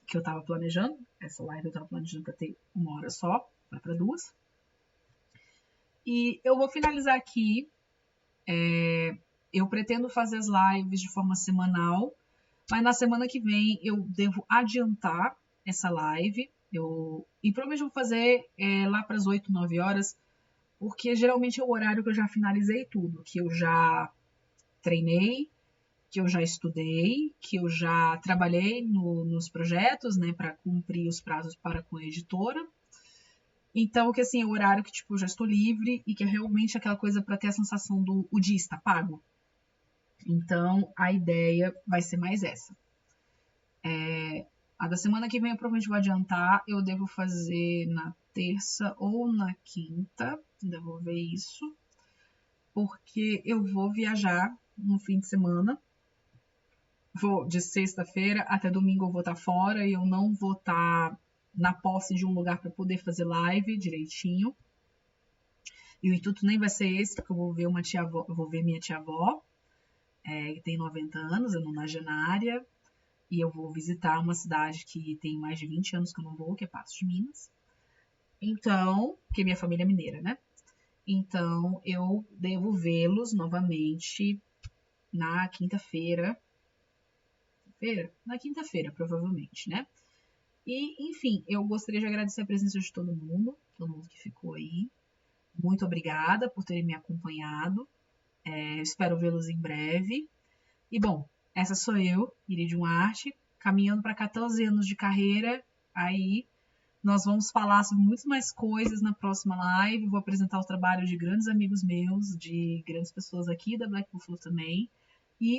que eu estava planejando. Essa live eu estava planejando para ter 1 hora só, vai para 2. E eu vou finalizar aqui. Eu pretendo fazer as lives de forma semanal, mas na semana que vem eu devo adiantar essa live. E provavelmente vou fazer lá para as 8, 9 horas, porque geralmente é o horário que eu já finalizei tudo, que eu já treinei, que eu já estudei, que eu já trabalhei nos projetos, né, para cumprir os prazos para com a editora. Então, que assim, é o horário que tipo, eu já estou livre e que é realmente aquela coisa para ter a sensação do o dia está pago. Então, a ideia vai ser mais essa. A da semana que vem eu provavelmente vou adiantar. Eu devo fazer na terça ou na quinta. Ainda vou ver isso. Porque eu vou viajar no fim de semana. Vou de sexta-feira até domingo eu vou estar fora e eu não vou estar na posse de um lugar para poder fazer live direitinho. E o intuito nem vai ser esse, porque eu vou ver minha tia-avó, que tem 90 anos, é nonagenária. E eu vou visitar uma cidade que tem mais de 20 anos que eu não vou, que é Patos de Minas. Então, porque minha família é mineira, né? Então, eu devo vê-los novamente na quinta-feira. Na quinta-feira, provavelmente, né? E, enfim, eu gostaria de agradecer a presença de todo mundo que ficou aí. Muito obrigada por terem me acompanhado. Espero vê-los em breve. E, bom, essa sou eu, Iridium Arte, caminhando para 14 anos de carreira. Aí nós vamos falar sobre muitas mais coisas na próxima live. Vou apresentar o trabalho de grandes amigos meus, de grandes pessoas aqui da Black Buffalo também. E